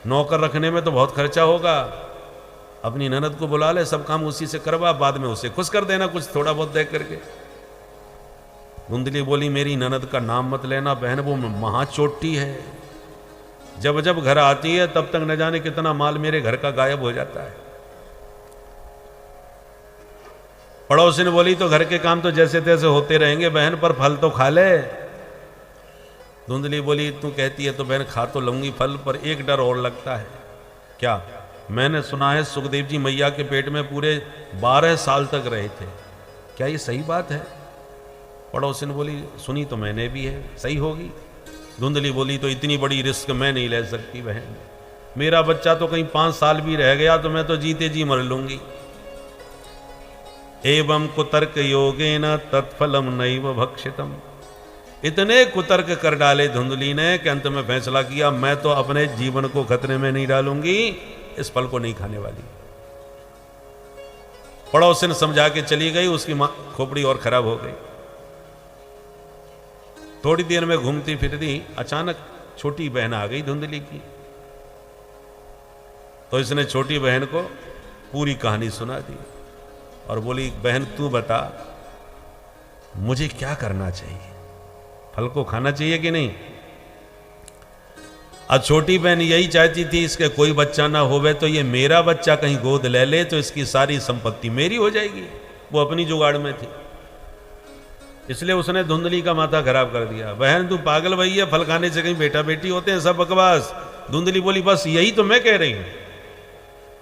[SPEAKER 1] नौकर रखने में तो बहुत खर्चा होगा, अपनी ननद को बुला ले, सब काम उसी से करवा, बाद में उसे खुश कर देना कुछ थोड़ा बहुत दे करके। धुंधली बोली मेरी ननद का नाम मत लेना बहन, वो महाचोटी है, जब जब घर आती है तब तक न जाने कितना माल मेरे घर का गायब हो जाता है। पड़ोसी ने बोली तो घर के काम तो जैसे तैसे होते रहेंगे बहन, पर फल तो खा ले। धुंधली बोली तू कहती है तो बहन खा तो लूंगी फल, पर एक डर और लगता है। क्या? मैंने सुना है सुखदेव जी मैया के पेट में पूरे 12 साल तक रहे थे, क्या ये सही बात है? पड़ोसी ने बोली सुनी तो मैंने भी है, सही होगी। धुंधली बोली तो इतनी बड़ी रिस्क मैं नहीं ले सकती बहन, मेरा बच्चा तो कहीं 5 साल भी रह गया तो मैं तो जीते जी मर लूंगी। एवं कुतर्क योगेन तत्फलम नैव भक्षितम। इतने कुतर्क कर डाले धुंधली ने कि अंत में फैसला किया मैं तो अपने जीवन को खतरे में नहीं डालूंगी, इस फल को नहीं खाने वाली। पड़ोसी ने समझा के चली गई, उसकी खोपड़ी और खराब हो गई। थोड़ी देर में घूमती फिरती अचानक छोटी बहन आ गई धुंधली की, तो इसने छोटी बहन को पूरी कहानी सुना दी और बोली बहन तू बता मुझे क्या करना चाहिए, फल को खाना चाहिए कि नहीं? अब छोटी बहन यही चाहती थी इसके कोई बच्चा ना होवे तो ये मेरा बच्चा कहीं गोद ले ले तो इसकी सारी संपत्ति मेरी हो जाएगी। वो अपनी जुगाड़ में थी, इसलिए उसने धुंधली का माथा खराब कर दिया। बहन तू पागल भई है, फल खाने से कहीं बेटा बेटी होते हैं, सब बकवास। धुंधली बोली बस यही तो मैं कह रही हूं,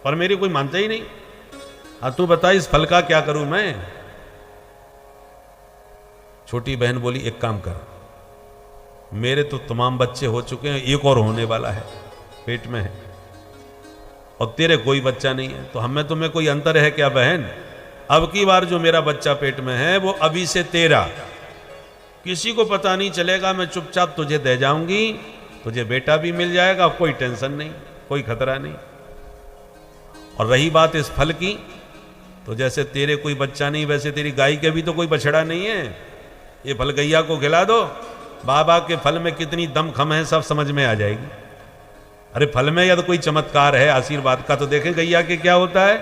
[SPEAKER 1] पर मेरी कोई मानता ही नहीं। अब तू बता इस फल का क्या करूं मैं? छोटी बहन बोली एक काम कर, मेरे तो तमाम बच्चे हो चुके हैं, एक और होने वाला है, पेट में है, और तेरे कोई बच्चा नहीं है, तो हमें तुम्हें कोई अंतर है क्या बहन? अब की बार जो मेरा बच्चा पेट में है वो अभी से तेरा, किसी को पता नहीं चलेगा, मैं चुपचाप तुझे दे जाऊंगी, तुझे बेटा भी मिल जाएगा, कोई टेंशन नहीं, कोई खतरा नहीं। और रही बात इस फल की, तो जैसे तेरे कोई बच्चा नहीं वैसे तेरी गाय के भी तो कोई बछड़ा नहीं है, ये फल गैया को खिला दो, बाबा के फल में कितनी दमखम है सब समझ में आ जाएगी। अरे फल में यदि कोई चमत्कार है आशीर्वाद का तो देखें गैया के क्या होता है,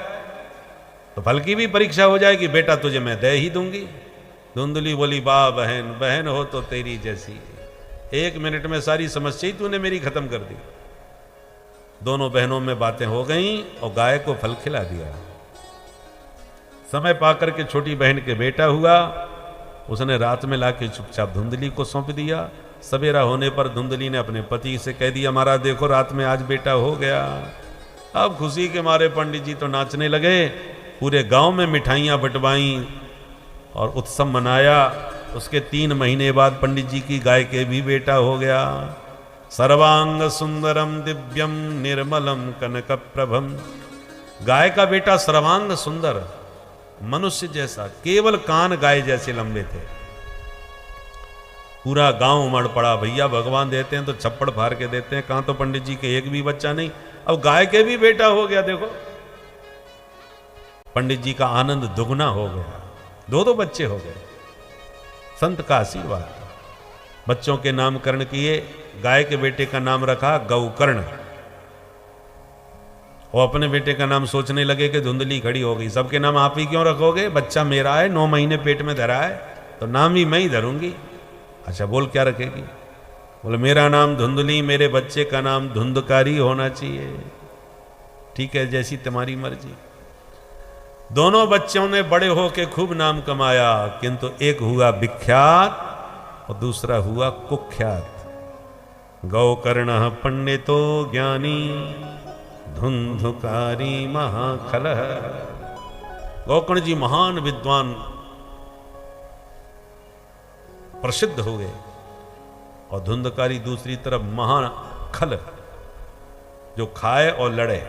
[SPEAKER 1] तो फल की भी परीक्षा हो जाएगी, बेटा तुझे मैं दे ही दूंगी। धुंधली बोली वाह बहन, बहन हो तो तेरी जैसी, 1 मिनट में सारी समस्या ही तूने मेरी खत्म कर दी। दोनों बहनों में बातें हो गईं और गाय को फल खिला दिया। समय पाकर के छोटी बहन के बेटा हुआ, उसने रात में लाके चुपचाप धुंधली को सौंप दिया। सवेरा होने पर धुंधली ने अपने पति से कह दिया, महाराज देखो रात में आज बेटा हो गया। अब खुशी के मारे पंडित जी तो नाचने लगे, पूरे गांव में मिठाइयां बंटवाई और उत्सव मनाया। उसके 3 महीने बाद पंडित जी की गाय के भी बेटा हो गया। सर्वांग सुंदरम दिव्यम निर्मलम कनक प्रभम। गाय का बेटा सर्वांग सुंदर, मनुष्य जैसा, केवल कान गाय जैसे लंबे थे। पूरा गांव उमड़ पड़ा, भैया भगवान देते हैं तो छप्पड़ फाड़ के देते हैं, कहां तो पंडित जी के एक भी बच्चा नहीं, अब गाय के भी बेटा हो गया। देखो पंडित जी का आनंद दुगना हो गया, 2 बच्चे हो गए। संत का आशीर्वाद। बच्चों के नामकरण किए, गाय के बेटे का नाम रखा गौकर्ण। वो अपने बेटे का नाम सोचने लगे कि धुंधली खड़ी हो गई, सबके नाम आप ही क्यों रखोगे, बच्चा मेरा है, 9 महीने पेट में धरा है तो नाम ही मैं ही धरूंगी। अच्छा बोल क्या रखेगी? बोले मेरा नाम धुंधली, मेरे बच्चे का नाम धुंधकारी होना चाहिए। ठीक है, जैसी तुम्हारी मर्जी। दोनों बच्चों ने बड़े होके खूब नाम कमाया, किंतु एक हुआ विख्यात और दूसरा हुआ कुख्यात। गौकर्ण पंडितो ज्ञानी धुंधुकारी महाखलः। गौकर्ण जी महान विद्वान प्रसिद्ध हो गए और धुंधकारी दूसरी तरफ महान खल, जो खाए और लड़े,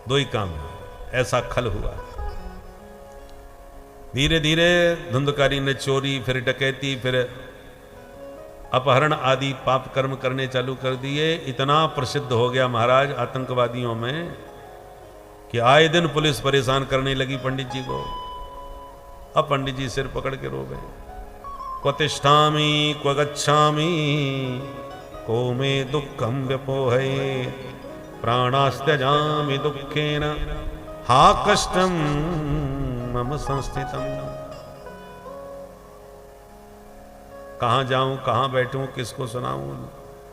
[SPEAKER 1] 2 ही काम है, ऐसा खल हुआ। धीरे धीरे धुंधकारी ने चोरी, फिर डकैती, फिर अपहरण आदि पाप कर्म करने चालू कर दिए। इतना प्रसिद्ध हो गया महाराज आतंकवादियों में कि आए दिन पुलिस परेशान करने लगी पंडित जी को। अब पंडित जी सिर पकड़ के रो गए। क्व तिष्ठामि क्व गच्छामि को मे दुःखं व्यपोहये प्राणास्त्यजामि दुःखेन हा कष्टं मम संस्थितम्। कहाँ जाऊं, कहाँ बैठूं, किसको सुनाऊं?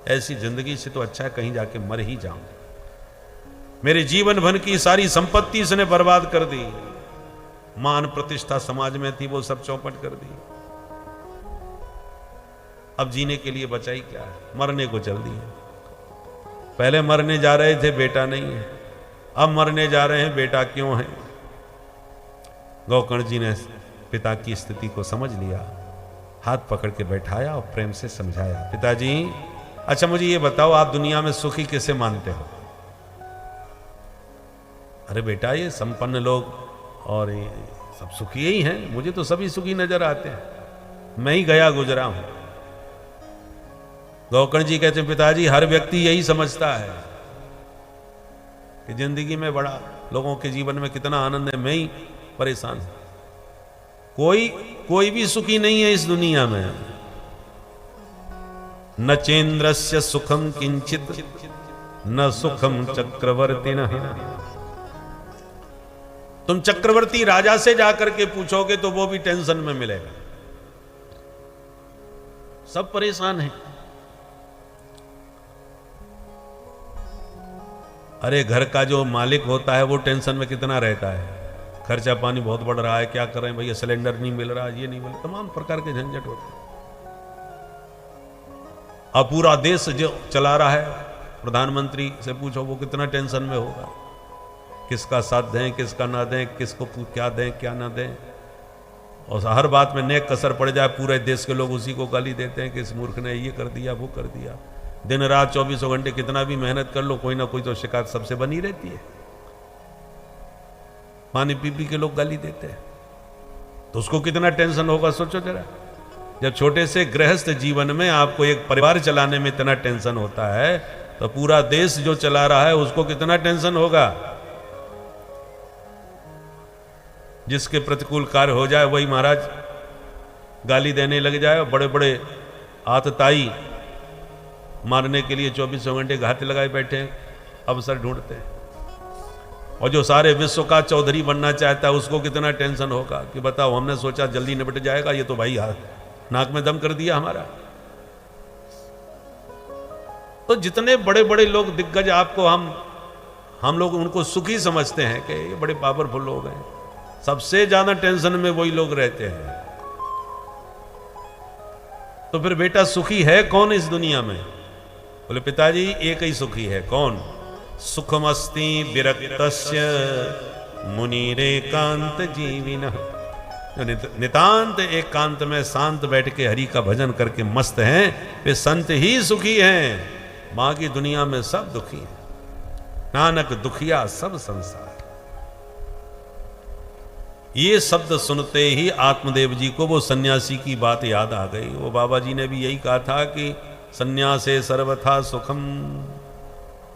[SPEAKER 1] ऐसी जिंदगी से तो अच्छा है कहीं जाके मर ही जाऊं। मेरे जीवन भर की सारी संपत्ति इसने बर्बाद कर दी, मान प्रतिष्ठा समाज में थी वो सब चौपट कर दी। अब जीने के लिए बचा ही क्या है, मरने को चल दिए। पहले मरने जा रहे थे, बेटा नहीं है, अब मरने जा रहे हैं, बेटा क्यों है? गौकर्ण जी ने पिता की स्थिति को समझ लिया, हाथ पकड़ के बैठाया और प्रेम से समझाया, पिताजी अच्छा मुझे ये बताओ, आप दुनिया में सुखी किसे मानते हो? अरे बेटा ये संपन्न लोग और ये सब सुखी ही हैं, मुझे तो सभी सुखी नजर आते हैं, मैं ही गया गुजरा हूं। गौकर्ण जी कहते हैं पिताजी हर व्यक्ति यही समझता है कि जिंदगी में बड़ा, लोगों के जीवन में कितना आनंद है, मैं ही परेशान हूं। कोई भी सुखी नहीं है इस दुनिया में। न चेन्द्रस्य सुखम किंचित न सुखम चक्रवर्तिनः। तुम चक्रवर्ती राजा से जाकर के पूछोगे तो वो भी टेंशन में मिलेगा, सब परेशान हैं। अरे घर का जो मालिक होता है वो टेंशन में कितना रहता है, खर्चा पानी बहुत बढ़ रहा है, क्या कर रहे हैं भैया, सिलेंडर नहीं मिल रहा, ये नहीं मिल रहा, तमाम प्रकार के झंझट होते हैं। अब पूरा देश जो चला रहा है, प्रधानमंत्री से पूछो वो कितना टेंशन में होगा, किसका साथ दें किसका ना दें, किसको क्या दें क्या ना दें, और हर बात में नेक कसर पड़ जाए पूरे देश के लोग उसी को गाली देते हैं कि इस मूर्ख ने ये कर दिया वो कर दिया। दिन रात 24 घंटे कितना भी मेहनत कर लो, कोई ना कोई तो शिकायत सबसे बनी रहती है। पानी पी पी के लोग गाली देते हैं, तो उसको कितना टेंशन होगा सोचो जरा। जब छोटे से गृहस्थ जीवन में आपको एक परिवार चलाने में इतना टेंशन होता है, तो पूरा देश जो चला रहा है उसको कितना टेंशन होगा। जिसके प्रतिकूल कार्य हो जाए वही महाराज गाली देने लग जाए, बड़े बड़े आतताई मारने के लिए 24 घंटे घात लगाए बैठे अवसर ढूंढते हैं। और जो सारे विश्व का चौधरी बनना चाहता है उसको कितना टेंशन होगा कि बताओ हमने सोचा जल्दी निपट जाएगा, ये तो भाई नाक में दम कर दिया हमारा। तो जितने बड़े बड़े लोग दिग्गज आपको हम लोग उनको सुखी समझते हैं कि ये बड़े पावरफुल लोग हैं, सबसे ज्यादा टेंशन में वही लोग रहते हैं। तो फिर बेटा सुखी है कौन इस दुनिया में? बोले पिताजी एक ही सुखी है। कौन? सुखमस्ति विरक्तस्य मुनिरेकांत जीविनः। जो नितांत एकांत में शांत बैठ के हरि का भजन करके मस्त हैं, वे संत ही सुखी हैं। बाकी दुनिया में सब दुखी हैं। नानक दुखिया सब संसार। ये शब्द सुनते ही आत्मदेव जी को वो सन्यासी की बात याद आ गई। वो बाबा जी ने भी यही कहा था कि सन्यासे सर्वथा सुखम,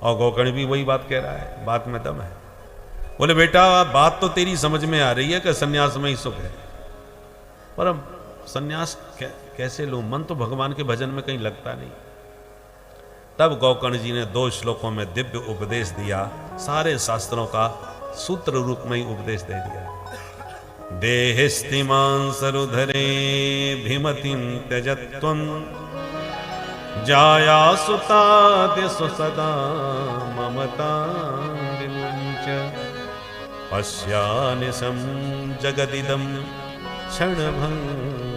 [SPEAKER 1] और गोकर्ण भी वही बात कह रहा है, बात में दम है। बोले बेटा बात तो तेरी समझ में आ रही है कि सन्यास में ही सुख है, पर अब सन्यास कैसे लूं? मन तो भगवान के भजन में कहीं लगता नहीं। तब गोकर्ण जी ने 2 श्लोकों में दिव्य उपदेश दिया, सारे शास्त्रों का सूत्र रूप में ही उपदेश दे दिया। देहिस्तिमां सरुधरे भीमतिं त्यजत्वं जाया सुतादिषु सदा ममतां विमुञ्च पश्यानिशं जगदिदं क्षणभङ्गनिष्ठं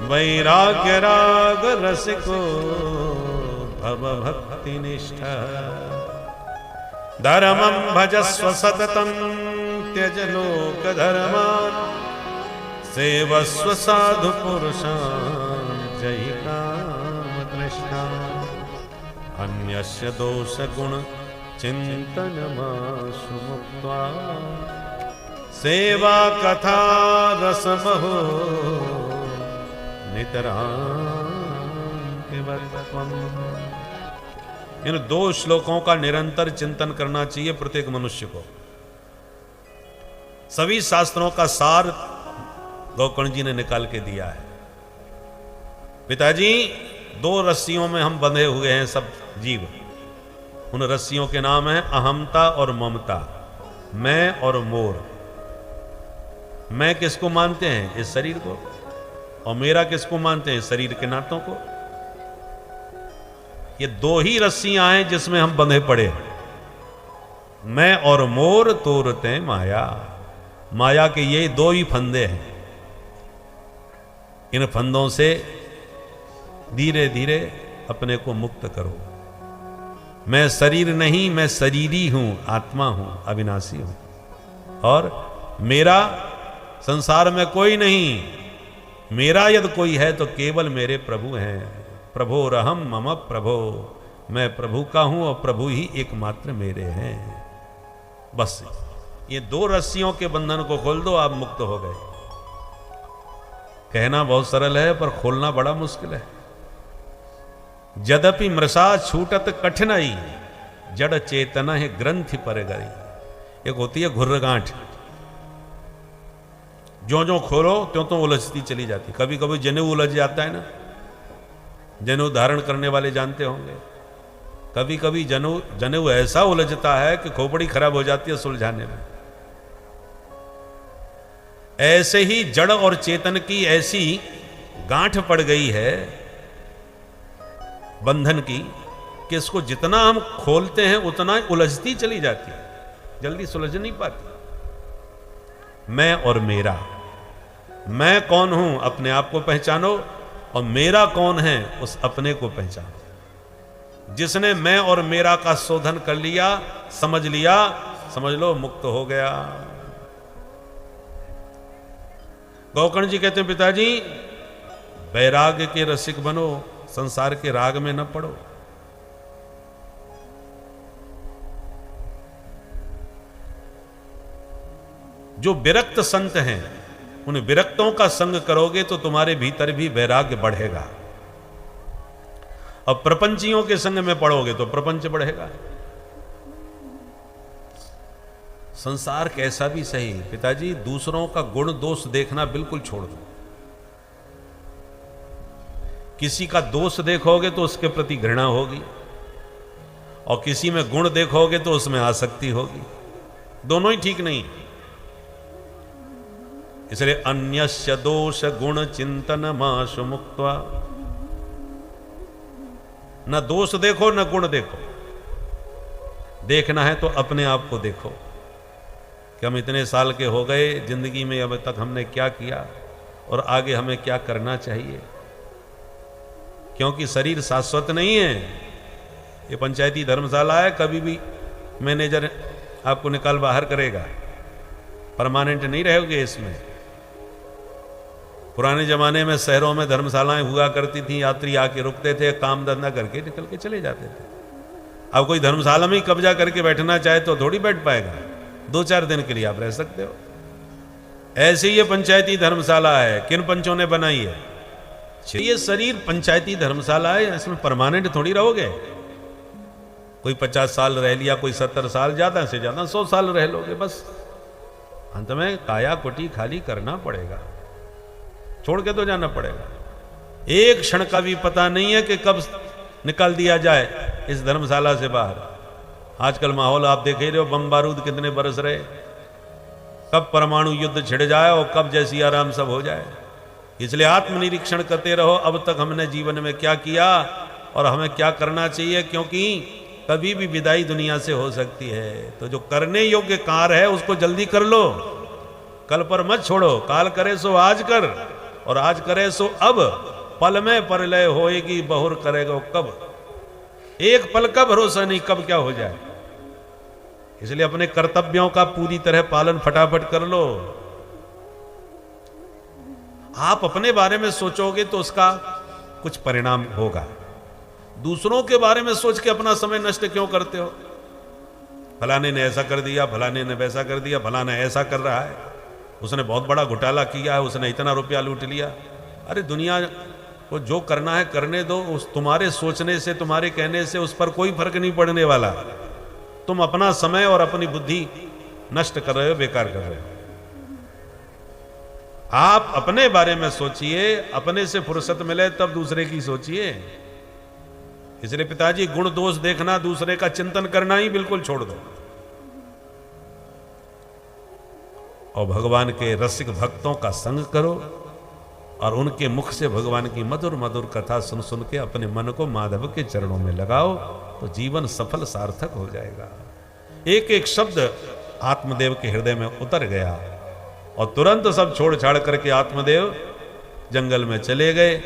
[SPEAKER 1] वैराग्यरागरसिको भवभक्तिनिष्ठः धर्मं भजस्व सततं त्यज लोकधर्मान् सेवस्व साधु पुरुषान् जयि कामतृष्णान् अन्यस्य दोषगुण चिन्तनमाशु मुक्त्वा सेवा कथा रसमहो नितरां। इन 2 श्लोकों का निरंतर चिंतन करना चाहिए प्रत्येक मनुष्य को। सभी शास्त्रों का सार गोकर्ण जी ने निकाल के दिया है। पिताजी 2 रस्सियों में हम बंधे हुए हैं सब जीव। उन रस्सियों के नाम हैं अहमता और ममता, मैं और मोर। मैं किसको मानते हैं? इस शरीर को। और मेरा किसको मानते हैं? शरीर के नातों को। ये 2 ही रस्सियां हैं जिसमें हम बंधे पड़े हैं। मैं और मोर तोरते माया। माया के ये 2 ही फंदे हैं। इन फंदों से धीरे धीरे अपने को मुक्त करो। मैं शरीर नहीं, मैं शरीरी हूं, आत्मा हूं, अविनाशी हूं। और मेरा संसार में कोई नहीं। मेरा यदि कोई है तो केवल मेरे प्रभु हैं। प्रभो रहम मम प्रभो, मैं प्रभु का हूं और प्रभु ही एकमात्र मेरे हैं। बस ये 2 रस्सियों के बंधन को खोल दो, आप मुक्त हो गए। कहना बहुत सरल है पर खोलना बड़ा मुश्किल है। यद्यपि मृषा छूटत कठिनाई, जड़ चेतना है ग्रंथि पर गई। एक होती है घुर्र गांठ, जो जो खोलो त्यों तो उलझती चली जाती। कभी कभी जनेऊ उलझ जाता है ना, जनेऊ धारण करने वाले जानते होंगे। कभी कभी जनेऊ ऐसा उलझता है कि खोपड़ी खराब हो जाती है सुलझाने में। ऐसे ही जड़ और चेतन की ऐसी गांठ पड़ गई है बंधन की कि इसको जितना हम खोलते हैं उतना उलझती चली जाती है, जल्दी सुलझ नहीं पाती। मैं और मेरा, मैं कौन हूं अपने आप को पहचानो, और मेरा कौन है उस अपने को पहचानो। जिसने मैं और मेरा का शोधन कर लिया, समझ लिया, समझ लो मुक्त हो गया। गोकर्ण जी कहते हैं पिताजी वैराग्य के रसिक बनो, संसार के राग में न पड़ो। जो विरक्त संत हैं उन विरक्तों का संग करोगे तो तुम्हारे भीतर भी वैराग्य बढ़ेगा। और प्रपंचियों के संग में पड़ोगे तो प्रपंच बढ़ेगा। संसार कैसा भी सही पिताजी, दूसरों का गुण दोष देखना बिल्कुल छोड़ दो। किसी का दोष देखोगे तो उसके प्रति घृणा होगी, और किसी में गुण देखोगे तो उसमें आसक्ति होगी। दोनों ही ठीक नहीं। इसलिए अन्यस्य दोष गुण चिंतन माशु मुक्त्वा, न दोष देखो न गुण देखो। देखना है तो अपने आप को देखो। कि हम इतने साल के हो गए, जिंदगी में अब तक हमने क्या किया और आगे हमें क्या करना चाहिए, क्योंकि शरीर शाश्वत नहीं है। ये पंचायती धर्मशाला है, कभी भी मैनेजर आपको निकाल बाहर करेगा, परमानेंट नहीं रहोगे इसमें। पुराने जमाने में शहरों में धर्मशालाएं हुआ करती थी, यात्री आके रुकते थे, काम धंधा करके निकल के चले जाते थे। अब कोई धर्मशाला में ही कब्जा करके बैठना चाहे तो थोड़ी बैठ पाएगा, 2-4 दिन के लिए आप रह सकते हो। ऐसी ये पंचायती धर्मशाला है, किन पंचों ने बनाई है? ये शरीर पंचायती धर्मशाला है, इसमें परमानेंट थोड़ी रहोगे। कोई 50 साल रह लिया, कोई 70 साल, ज्यादा से ज्यादा 100 साल रह लोगे, बस अंत में काया कुटी खाली करना पड़ेगा, छोड़ के तो जाना पड़ेगा। एक क्षण का भी पता नहीं है कि कब निकाल दिया जाए इस धर्मशाला से बाहर। आजकल माहौल आप देख ही रहे हो, बम बारूद कितने बरस रहे, कब परमाणु युद्ध छिड़ जाए और कब जैसी आराम सब हो जाए। इसलिए आत्मनिरीक्षण करते रहो, अब तक हमने जीवन में क्या किया और हमें क्या करना चाहिए, क्योंकि कभी भी विदाई दुनिया से हो सकती है। तो जो करने योग्य कार्य है उसको जल्दी कर लो, कल पर मत छोड़ो। काल करे सो आज कर और आज करे सो अब, पल में परलय होएगी बहुर करेगा कब। एक पल का भरोसा नहीं कब क्या हो जाए, इसलिए अपने कर्तव्यों का पूरी तरह पालन फटाफट कर लो। आप अपने बारे में सोचोगे तो उसका कुछ परिणाम होगा। दूसरों के बारे में सोच के अपना समय नष्ट क्यों करते हो? फलाने ने ऐसा कर दिया, फलाने ने वैसा कर दिया, फलाना ऐसा कर रहा है, उसने बहुत बड़ा घोटाला किया है, उसने इतना रुपया लूट लिया। अरे दुनिया को जो करना है करने दो, उस तुम्हारे सोचने से, तुम्हारे कहने से उस पर कोई फर्क नहीं पड़ने वाला। तुम अपना समय और अपनी बुद्धि नष्ट कर रहे हो, बेकार कर रहे हो। आप अपने बारे में सोचिए, अपने से फुर्सत मिले तब दूसरे की सोचिए। इसलिए पिताजी, गुण दोष देखना, दूसरे का चिंतन करना ही बिल्कुल छोड़ दो और भगवान के रसिक भक्तों का संग करो और उनके मुख से भगवान की मधुर मधुर कथा सुन सुन के अपने मन को माधव के चरणों में लगाओ, तो जीवन सफल सार्थक हो जाएगा। एक एक शब्द आत्मदेव के हृदय में उतर गया और तुरंत सब छोड़ छाड़ करके आत्मदेव जंगल में चले गए।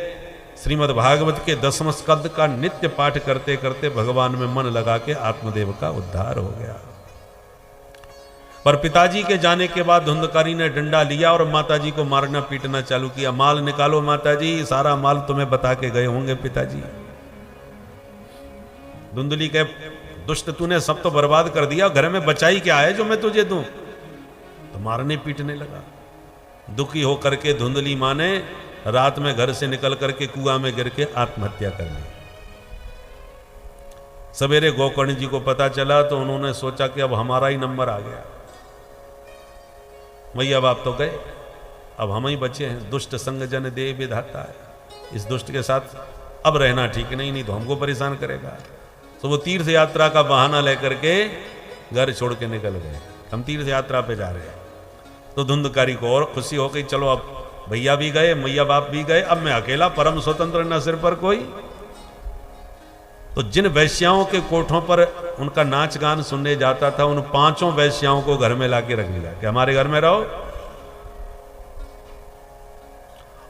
[SPEAKER 1] श्रीमद् भागवत के 10वें स्कंद का नित्य पाठ करते करते भगवान में मन लगा के आत्मदेव का उद्धार हो गया। पर पिताजी के जाने के बाद धुंधकारी ने डंडा लिया और माताजी को मारना पीटना चालू किया। माल निकालो माताजी, सारा माल तुम्हें बता के गए होंगे पिताजी। धुंधली के दुष्ट, तूने सब तो बर्बाद कर दिया, घर में बचाई क्या है जो मैं तुझे दूं? तो मारने पीटने लगा। दुखी होकर के धुंधली मां ने रात में घर से निकल करके कुआं में गिर के आत्महत्या कर ली। सवेरे गोकर्ण जी को पता चला तो उन्होंने सोचा कि अब हमारा ही नंबर आ गया, भैया बाप तो गए, अब हम ही बचे हैं। दुष्ट संग जन दे विधाता है, इस दुष्ट के साथ अब रहना ठीक नहीं तो हमको परेशान करेगा। तो वो तीर्थ यात्रा का बहाना लेकर के घर छोड़ के निकल गए, हम तीर्थ यात्रा पे जा रहे हैं। तो धुंधकारी को और खुशी हो गई, चलो अब भैया भी गए, मैया बाप भी गए, अब मैं अकेला परम स्वतंत्र, न सिर पर कोई। तो जिन वैश्याओं के कोठों पर उनका नाच गान सुनने जाता था, उन 5 वैश्याओं को घर में लाके रख लिया कि हमारे घर में रहो।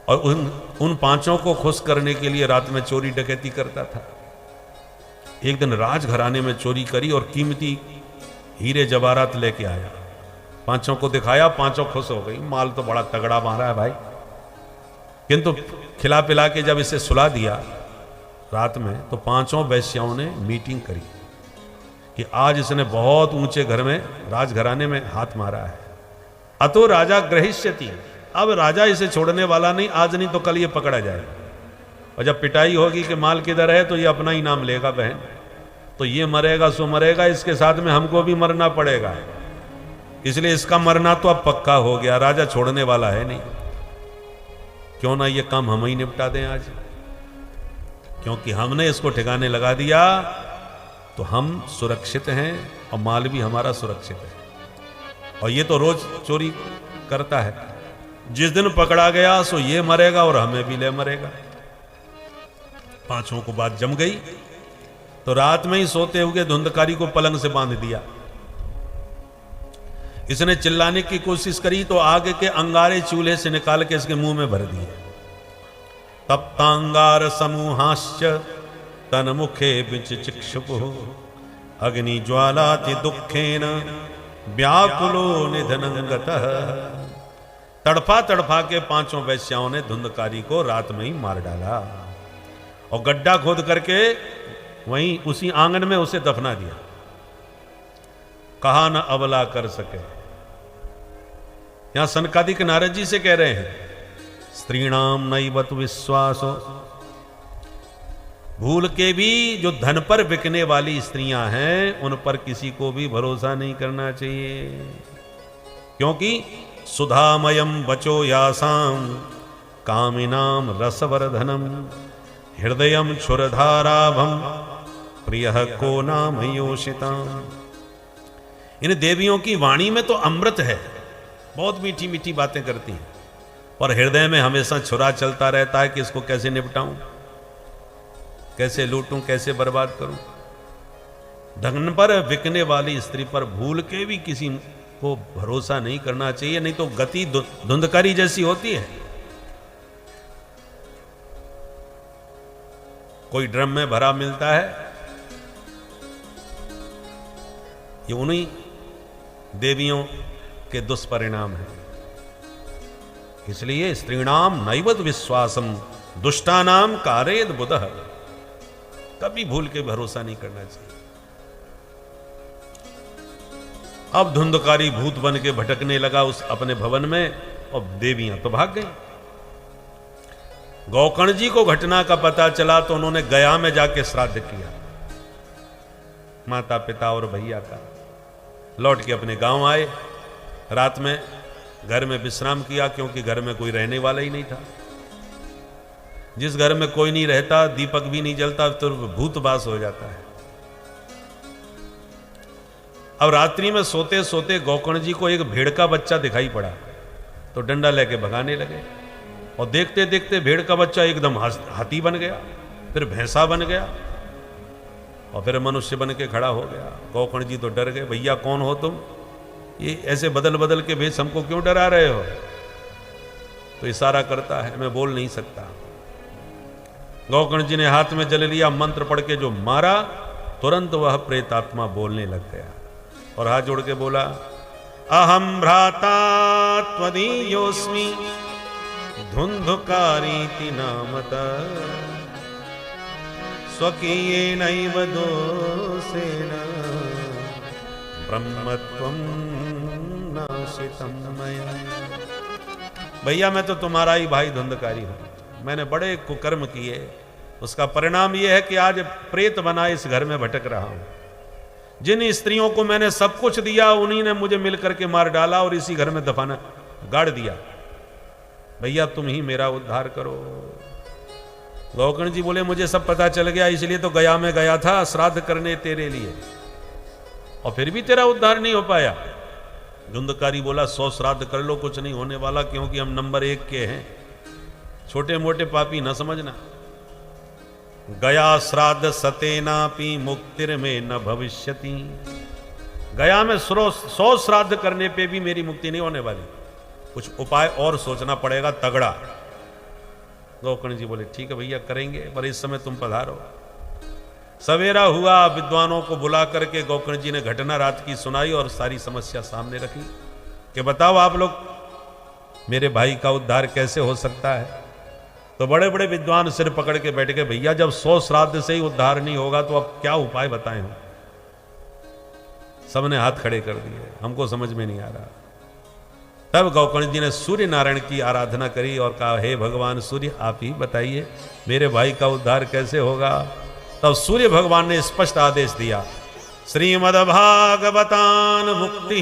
[SPEAKER 1] और उन 5 को खुश करने के लिए रात में चोरी डकैती करता था। एक दिन राजघराने में चोरी करी और कीमती हीरे जवाहरात लेके आया, 5 को दिखाया, 5 खुश हो गई, माल तो बड़ा तगड़ा मारा है भाई। किंतु खिला पिला के जब इसे सुला दिया रात में, तो 5 वैश्याओं ने मीटिंग करी कि आज इसने बहुत ऊंचे घर में, राजघराने में हाथ मारा है। अतो राजा ग्रहिष्यति, अब राजा इसे छोड़ने वाला नहीं, आज नहीं तो कल ये पकड़ा जाएगा। और जब पिटाई होगी कि माल किधर है, तो ये अपना ही नाम लेगा बहन, तो ये मरेगा सो मरेगा, इसके साथ में हमको भी मरना पड़ेगा। इसलिए इसका मरना तो अब पक्का हो गया, राजा छोड़ने वाला है नहीं। क्यों ना ये काम हम ही निपटा दें आज, क्योंकि हमने इसको ठिकाने लगा दिया तो हम सुरक्षित हैं और माल भी हमारा सुरक्षित है। और ये तो रोज चोरी करता है, जिस दिन पकड़ा गया सो ये मरेगा और हमें भी ले मरेगा। 5 को बात जम गई तो रात में ही सोते हुए धुंधकारी को पलंग से बांध दिया। इसने चिल्लाने की कोशिश करी तो आगे के अंगारे चूल्हे से निकाल के इसके मुंह में भर दिए। तप्तांगार समूहाश्च तन मुखे विचिक्षुपु अग्नि ज्वालाति दुखेन व्याकुलो निधनंगतः। तड़फा तड़फा के पांचों वैश्याओं ने धुंधकारी को रात में ही मार डाला और गड्ढा खोद करके वहीं उसी आंगन में उसे दफना दिया। कहा न अबला कर सके। यहां सनकादिक नारद जी से कह रहे हैं, स्त्रीणाम नैवत विश्वासो, भूल के भी जो धन पर बिकने वाली स्त्रियां हैं उन पर किसी को भी भरोसा नहीं करना चाहिए, क्योंकि सुधामयम बचो यासाम कामिनाम रसवर्धनम हृदयम क्षुरधाराभम प्रियः को नाम योषिताम। इन देवियों की वाणी में तो अमृत है, बहुत मीठी मीठी बातें करती हैं, और हृदय में हमेशा छुरा चलता रहता है कि इसको कैसे निपटाऊं, कैसे लूटूं, कैसे बर्बाद करूं। धन पर बिकने वाली स्त्री पर भूल के भी किसी को भरोसा नहीं करना चाहिए, नहीं तो गति धुंधकारी जैसी होती है। कोई ड्रम में भरा मिलता है, ये उन्हीं देवियों के दुष्परिणाम है। इसलिए स्त्रीणाम नैवत विश्वासम दुष्टानाम कारेद बुधः, कभी भूल के भरोसा नहीं करना चाहिए। अब धुंधकारी भूत बन के भटकने लगा उस अपने भवन में, और देवियां तो भाग गई। गौकर्ण जी को घटना का पता चला तो उन्होंने गया में जाके श्राद्ध किया माता पिता और भैया का। लौट के अपने गांव आए, रात में घर में विश्राम किया, क्योंकि घर में कोई रहने वाला ही नहीं था। जिस घर में कोई नहीं रहता, दीपक भी नहीं जलता, तो भूतवास हो जाता है। अब रात्रि में सोते सोते गौकर्ण जी को एक भेड़ का बच्चा दिखाई पड़ा, तो डंडा लेके भगाने लगे, और देखते देखते भेड़ का बच्चा एकदम हाथी बन गया, फिर भैंसा बन गया, और फिर मनुष्य बन के खड़ा हो गया। गौकर्ण जी तो डर गए, भैया कौन हो तुम, ये ऐसे बदल बदल के भेष हमको क्यों डरा रहे हो। तो इशारा करता है, मैं बोल नहीं सकता। गौकर्ण जी ने हाथ में जल लिया, मंत्र पढ़ के जो मारा, तुरंत वह प्रेतात्मा बोलने लग गया और हाथ जोड़ के बोला, अहम भ्राता त्वदीयोस्मि धुंधुकारीति नामतः स्वकीयेनैव दोषेण ब्रह्मत्वं नाशितं मया। भैया मैं तो तुम्हारा ही भाई धुंधकारी हूं, मैंने बड़े कुकर्म किए, उसका परिणाम यह है कि आज प्रेत बना इस घर में भटक रहा हूं। जिन स्त्रियों को मैंने सब कुछ दिया उन्हीं ने मुझे मिलकर के मार डाला और इसी घर में दफाना गाड़ दिया। भैया तुम ही मेरा उद्धार करो। गौकर्ण जी बोले, मुझे सब पता चल गया, इसलिए तो गया में गया था श्राद्ध करने तेरे लिए, और फिर भी तेरा उद्धार नहीं हो पाया। धुंधकारी बोला, 100 श्राद्ध कर लो, कुछ नहीं होने वाला, क्योंकि हम नंबर 1 के हैं, छोटे मोटे पापी न समझना। गया श्राद्ध सतेनापि मुक्तिर में न भविष्यति। गया में 100 श्राद्ध करने पे भी मेरी मुक्ति नहीं होने वाली, कुछ उपाय और सोचना पड़ेगा तगड़ा। गौकर्ण जी बोले, ठीक है भैया करेंगे, पर इस समय तुम पधारो। सवेरा हुआ, विद्वानों को बुला करके गौकर्ण जी ने घटना रात की सुनाई और सारी समस्या सामने रखी कि बताओ आप लोग, मेरे भाई का उद्धार कैसे हो सकता है। तो बड़े बड़े विद्वान सिर पकड़ के बैठ गए, भैया जब 100 श्राद्ध से ही उद्धार नहीं होगा तो अब क्या उपाय बताएं हम। सबने हाथ खड़े कर दिए, हमको समझ में नहीं आ रहा। तब गौकर्ण जी ने सूर्य नारायण की आराधना करी और कहा, हे भगवान सूर्य, आप ही बताइए मेरे भाई का उद्धार कैसे होगा। तब सूर्य भगवान ने स्पष्ट आदेश दिया, श्रीमद्भागवतान मुक्ति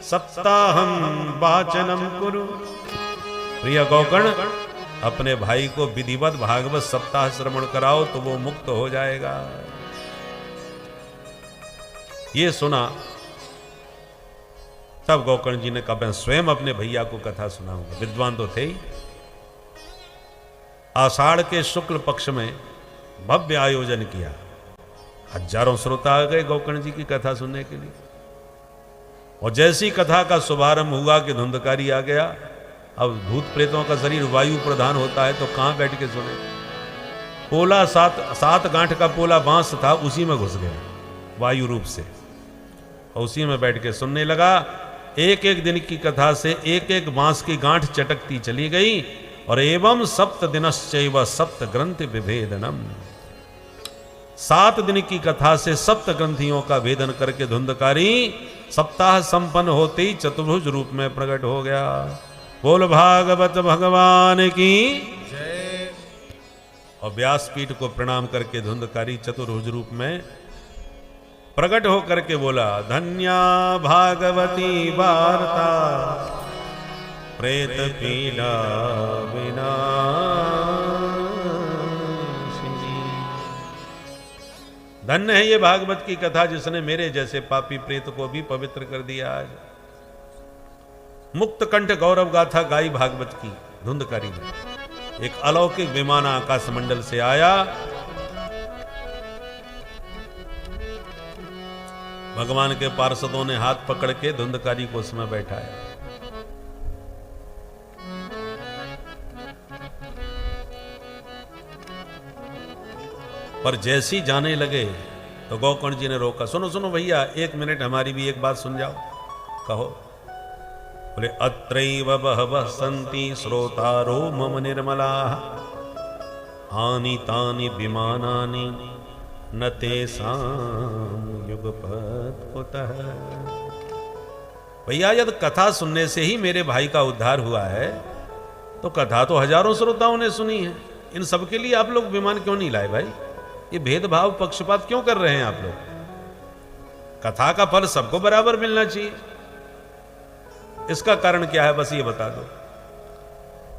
[SPEAKER 1] सप्ताहम वाचनम कुरु। प्रिय गौकर्ण, अपने भाई को विधिवत भागवत सप्ताह श्रवण कराओ तो वो मुक्त हो जाएगा। ये सुना तब गौकर्ण जी ने कहा, मैं स्वयं अपने भैया को कथा सुनाऊंगा। विद्वान तो थे ही। आषाढ़ के शुक्ल पक्ष में भव्य आयोजन किया, हजारों श्रोता आ गए गौकर्ण जी की कथा सुनने के लिए। और जैसी कथा का शुभारंभ हुआ कि धुंधकारी आ गया। अब भूत प्रेतों का शरीर वायु प्रधान होता है तो कहाँ बैठ के सुने। पोला सात गांठ का पोला बांस था, उसी में घुस गया वायु रूप से और उसी में बैठ के सुनने लगा। एक एक दिन की कथा से एक एक बांस की गांठ चटकती चली गई। और एवं सप्त दिनश्चैव सप्त ग्रंथि विभेदनम, 7 दिन की कथा से सप्त ग्रंथियों का भेदन करके धुंधकारी सप्ताह संपन्न होते ही चतुर्भुज रूप में प्रकट हो गया। बोल भागवत भगवान की
[SPEAKER 2] जय।
[SPEAKER 1] और व्यासपीठ को प्रणाम करके धुंधकारी चतुर्भुज रूप में प्रकट होकर के बोला, धन्या भागवती वार्ता प्रेत पीड़ा विनाशिनी। धन्य है ये भागवत की कथा जिसने मेरे जैसे पापी प्रेत को भी पवित्र कर दिया। आज मुक्त कंठ गौरव गाथा गाई भागवत की धुंधकारी ने। एक अलौकिक विमान आकाश मंडल से आया, भगवान के पार्षदों ने हाथ पकड़ के धुंधकारी को उसमें बैठाया। पर जैसी जाने लगे तो गोकर्ण जी ने रोका। सुनो सुनो भैया, 1 मिनट हमारी भी एक बात सुन जाओ। कहो। बोले, अत्रैव बहवः सन्ति श्रोतारो मम निर्मलाः आनि तानि विमानानि न तेषां युगपत् कुतः। भैया, यदि कथा सुनने से ही मेरे भाई का उद्धार हुआ है तो कथा तो हजारों श्रोताओं ने सुनी है। इन सबके लिए आप लोग विमान क्यों नहीं लाए भाई? ये भेदभाव पक्षपात क्यों कर रहे हैं आप लोग? कथा का फल सबको बराबर मिलना चाहिए। इसका कारण क्या है, बस ये बता दो।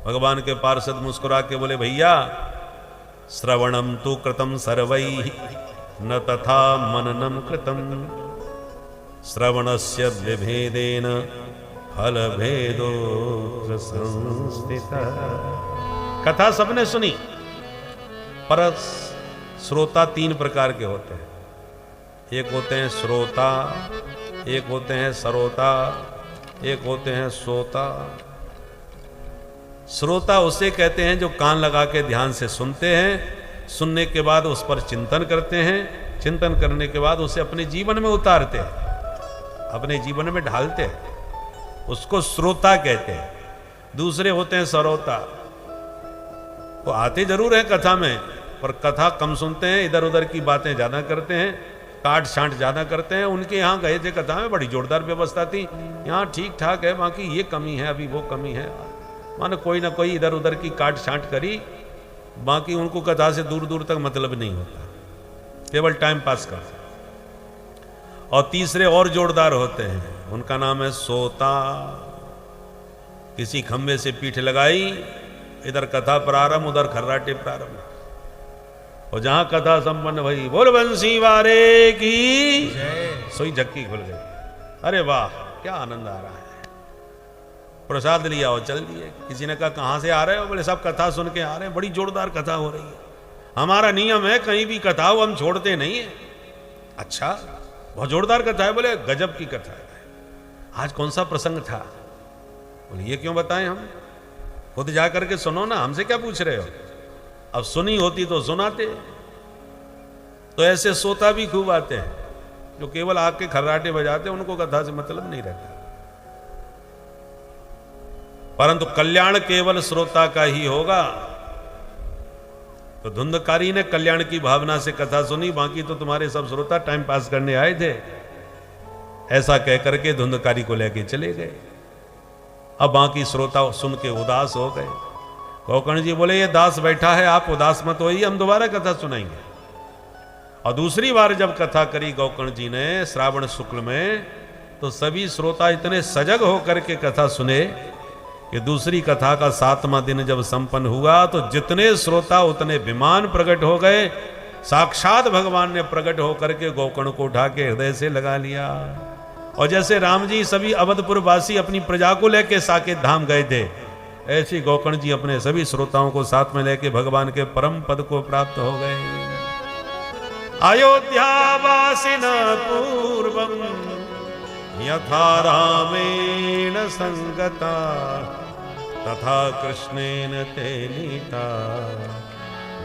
[SPEAKER 1] भगवान के पार्षद मुस्कुरा के बोले, भैया श्रवणम तु कृतम सर्वैः न तथा मननम कृतम श्रवणस्य विभेदेन फल भेदो संस्थितः। कथा सबने सुनी, पर श्रोता 3 प्रकार के होते हैं। एक होते हैं श्रोता, एक होते हैं सरोता, एक होते हैं सोता। श्रोता उसे कहते हैं जो कान लगा के ध्यान से सुनते हैं, सुनने के बाद उस पर चिंतन करते हैं, चिंतन करने के बाद उसे अपने जीवन में उतारते हैं, अपने जीवन में ढालते हैं, उसको श्रोता कहते हैं। दूसरे होते हैं सरोता, वो आते जरूर हैं कथा में पर कथा कम सुनते हैं, इधर उधर की बातें ज्यादा करते हैं, काट छांट ज्यादा करते हैं। उनके यहाँ गए थे कथा में, बड़ी जोरदार व्यवस्था थी, यहाँ ठीक ठाक है, बाकी ये कमी है, अभी वो कमी है, मानो कोई ना कोई इधर उधर की काट छांट करी, बाकी उनको कथा से दूर दूर तक मतलब नहीं होता, केवल टाइम पास करते। और तीसरे और जोरदार होते हैं, उनका नाम है सोता। किसी खंबे से पीठ लगाई, इधर कथा प्रारंभ, उधर खर्राटे प्रारंभ, और जहां कथा संपन्न भई, बोल बंसी वारे की सोई झक्की खुल गई। अरे वाह, क्या आनंद आ रहा है। प्रसाद लिया और चल दिए। किसी ने कहा कहां से आ रहे हो? बोले सब कथा सुन के आ रहे हैं, बड़ी जोरदार कथा हो रही है। हमारा नियम है कहीं भी कथा हो हम छोड़ते नहीं है। अच्छा, बहुत जोरदार कथा है। बोले गजब की कथा है। आज कौन सा प्रसंग था? बोले ये क्यों बताएं, हम खुद जा करके सुनो ना, हमसे क्या पूछ रहे हो? अब सुनी होती तो सुनाते। तो ऐसे सोता भी खूब आते हैं जो केवल आग के खर्राटे बजाते, उनको कथा से मतलब नहीं रहता। परंतु कल्याण केवल श्रोता का ही होगा। तो धुंधकारी ने कल्याण की भावना से कथा सुनी, बाकी तो तुम्हारे सब श्रोता टाइम पास करने आए थे। ऐसा कह करके धुंधकारी को लेके चले गए। अब बाकी श्रोता सुन के उदास हो गए। गोकर्ण जी बोले, ये दास बैठा है, आप उदास मत होइए, हम दोबारा कथा सुनाएंगे। और दूसरी बार जब कथा करी गोकर्ण जी ने श्रावण शुक्ल में, तो सभी श्रोता इतने सजग होकर के कथा सुने कि दूसरी कथा का 7वां दिन जब संपन्न हुआ तो जितने श्रोता उतने विमान प्रकट हो गए। साक्षात भगवान ने प्रकट होकर के गोकर्ण को उठा के हृदय से लगा लिया। और जैसे राम जी सभी अवधपुर वासी अपनी प्रजा को लेके साकेत धाम गए थे, ऐसे गोकर्ण जी अपने सभी श्रोताओं को साथ में लेके भगवान के परम पद को प्राप्त हो गए। अयोध्या वासिन पूर्वम यथा रामेण संगता तथा कृष्णेन ते नीता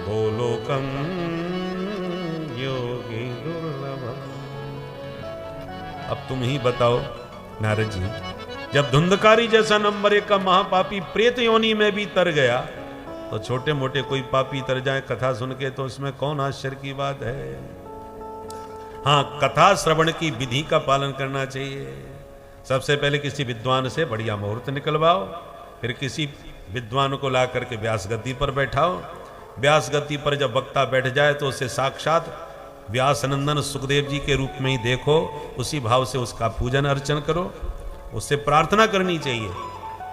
[SPEAKER 1] गोलोकं योगी दुर्लभम। अब तुम ही बताओ नारद जी, जब धुंधकारी जैसा नंबर 1 का महापापी प्रेत योनि में भी तर गया, तो छोटे मोटे कोई पापी तर जाए कथा सुन के, तो उसमें कौन आश्चर्य की बात है। हाँ, कथा श्रवण की विधि का पालन करना चाहिए। सबसे पहले किसी विद्वान से बढ़िया मुहूर्त निकलवाओ, फिर किसी विद्वान को ला करके व्यास गद्दी पर बैठाओ। व्यास गद्दी पर जब वक्ता बैठ जाए तो उसे साक्षात व्यासनंदन सुखदेव जी के रूप में ही देखो, उसी भाव से उसका पूजन अर्चन करो, उससे प्रार्थना करनी चाहिए।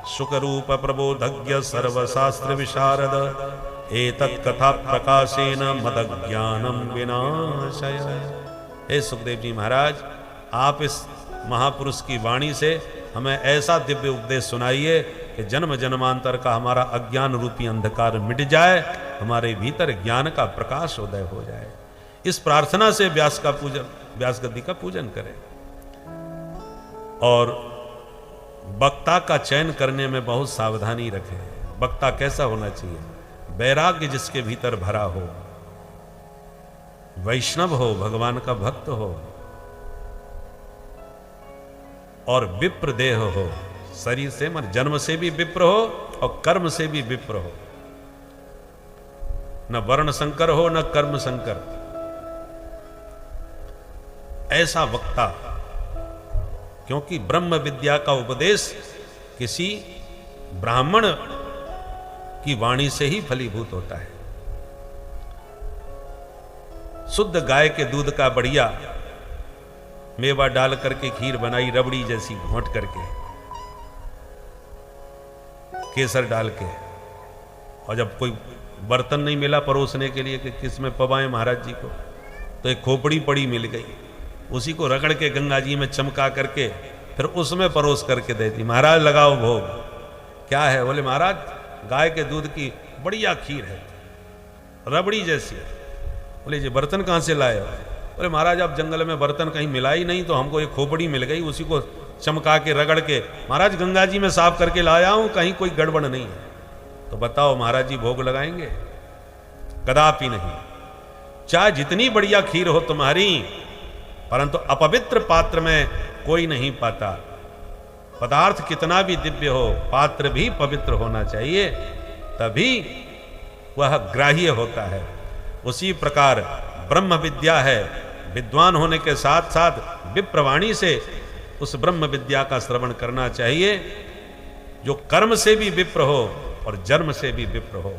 [SPEAKER 1] सुखरूप प्रबोधज्ञ सर्वशास्त्र विशारद एतत् कथा प्रकाशेन मदज्ञानम विनाशय। हे सुखदेव जी महाराज, आप इस महापुरुष की वाणी से हमें ऐसा दिव्य उपदेश सुनाइए कि जन्म जन्मांतर का हमारा अज्ञान रूपी अंधकार मिट जाए, हमारे भीतर ज्ञान का प्रकाश उदय हो जाए। इस प्रार्थना से व्यास गद्दी का पूजन करें। और वक्ता का चयन करने में बहुत सावधानी रखें। वक्ता कैसा होना चाहिए? वैराग्य जिसके भीतर भरा हो, वैष्णव हो, भगवान का भक्त हो, और विप्र देह हो, शरीर से मन जन्म से भी विप्र हो और कर्म से भी विप्र हो, न वर्ण संकर हो न कर्म संकर। ऐसा वक्ता, क्योंकि ब्रह्म विद्या का उपदेश किसी ब्राह्मण की वाणी से ही फलीभूत होता है। शुद्ध गाय के दूध का बढ़िया मेवा डाल करके खीर बनाई, रबड़ी जैसी घोंट करके, केसर डाल के, और जब कोई बर्तन नहीं मिला परोसने के लिए कि किसमें पवाएं महाराज जी को, तो एक खोपड़ी पड़ी मिल गई, उसी को रगड़ के गंगा जी में चमका करके फिर उसमें परोस करके देती। महाराज लगाओ भोग। क्या है? बोले महाराज गाय के दूध की बढ़िया खीर है, रबड़ी जैसी। बोले जी बर्तन कहाँ से लाए? बोले महाराज अब जंगल में बर्तन कहीं मिला ही नहीं, तो हमको एक खोपड़ी मिल गई, उसी को चमका के रगड़ के महाराज गंगा जी में साफ करके लाया हूं, कहीं कोई गड़बड़ नहीं है। तो बताओ महाराज जी भोग लगाएंगे? कदापि नहीं। चाहे जितनी बढ़िया खीर हो तुम्हारी, परंतु अपवित्र पात्र में कोई नहीं पाता। पदार्थ कितना भी दिव्य हो, पात्र भी पवित्र होना चाहिए, तभी वह ग्राह्य होता है। उसी प्रकार ब्रह्म विद्या है, विद्वान होने के साथ साथ विप्रवाणी से उस ब्रह्म विद्या का श्रवण करना चाहिए, जो कर्म से भी विप्र हो और जन्म से भी विप्र हो।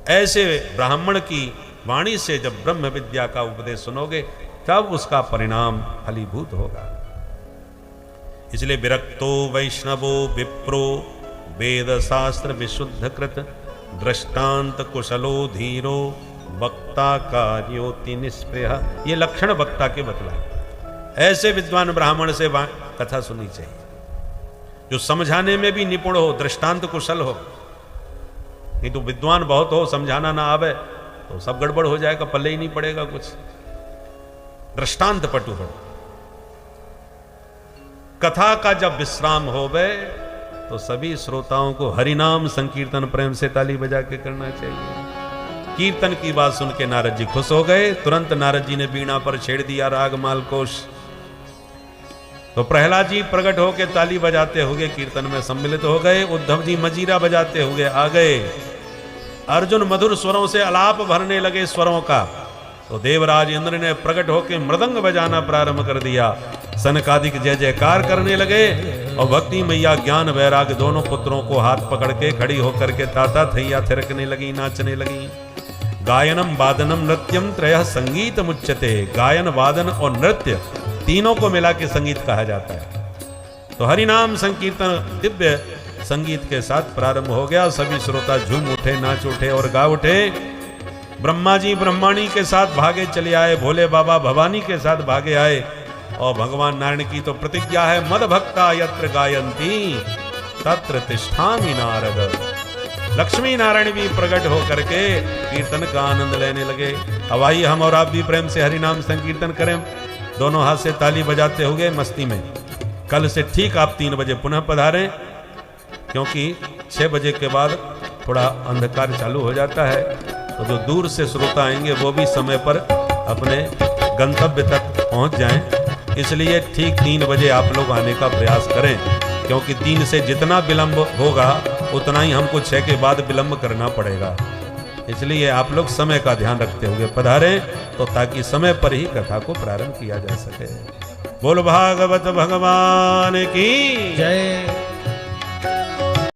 [SPEAKER 1] ऐसे ब्राह्मण की वाणी से जब ब्रह्म विद्या का उपदेश सुनोगे, तब उसका परिणाम फलीभूत होगा। इसलिए विरक्तो वैष्णवो विप्रो वेद शास्त्र विशुद्ध कृत दृष्टांत कुशलो धीरो वक्ता कार्योति निष्प्रिय। ये लक्षण वक्ता के बतलाए। ऐसे विद्वान ब्राह्मण से कथा सुननी चाहिए, जो समझाने में भी निपुण हो, दृष्टांत कुशल हो। नहीं तो विद्वान बहुत हो, समझाना ना आवे तो सब गड़बड़ हो जाएगा, पल्ले ही नहीं पड़ेगा कुछ। दृष्टांत पटु हो। कथा का जब विश्राम होवे तो सभी श्रोताओं को हरिनाम संकीर्तन प्रेम से ताली बजा के करना चाहिए। कीर्तन की बात सुन के नारद जी खुश हो गए। तुरंत नारद जी ने बीणा पर छेड़ दिया राग मालकोश। तो प्रहलाद जी प्रकट होकर ताली बजाते हुए कीर्तन में सम्मिलित हो गए। उद्धव जी मजीरा बजाते हुए आ गए। अर्जुन मधुर स्वरों से अलाप भरने लगे स्वरों का। तो देवराज इंद्र ने प्रकट होकर मृदंग बजाना प्रारंभ कर दिया। सनकादिक जय जयकार करने लगे और भक्ति मैया ज्ञान वैराग दोनों पुत्रों को हाथ पकड़ के खड़ी होकर के ताता थैया थिरकने लगी, नाचने लगी। गायनम वादनम नृत्यम त्रयः संगीत मुच्यते। गायन वादन और नृत्य तीनों को मिला के संगीत कहा जाता है। तो हरिनाम संकीर्तन दिव्य संगीत के साथ प्रारंभ हो गया। सभी श्रोता झूम उठे, नाच उठे और गा उठे। ब्रह्मा जी ब्रह्माणी के साथ भागे चले आए, भोले बाबा भवानी के साथ भागे आए। और भगवान नारायण की तो प्रतिज्ञा है, मद भक्ता यत्र गायंती तत्र तिष्ठामि नारद। लक्ष्मी नारायण भी प्रकट होकर के कीर्तन का आनंद लेने लगे। अब आइए हम और आप भी प्रेम से हरि नाम संकीर्तन करें। दोनों हाथ से ताली बजाते हुए मस्ती में। कल से ठीक आप 3 बजे पुनः पधारें, क्योंकि 6 बजे के बाद थोड़ा अंधकार चालू हो जाता है, तो जो दूर से श्रोता आएंगे वो भी समय पर अपने गंतव्य तक पहुंच जाएं। इसलिए ठीक 3 बजे आप लोग आने का प्रयास करें, क्योंकि 3 से जितना विलंब होगा उतना ही हमको 6 के बाद विलंब करना पड़ेगा। इसलिए आप लोग समय का ध्यान रखते हुए पधारें, तो ताकि समय पर ही कथा को प्रारंभ किया जा सके। बोल भागवत भगवान की
[SPEAKER 2] जय।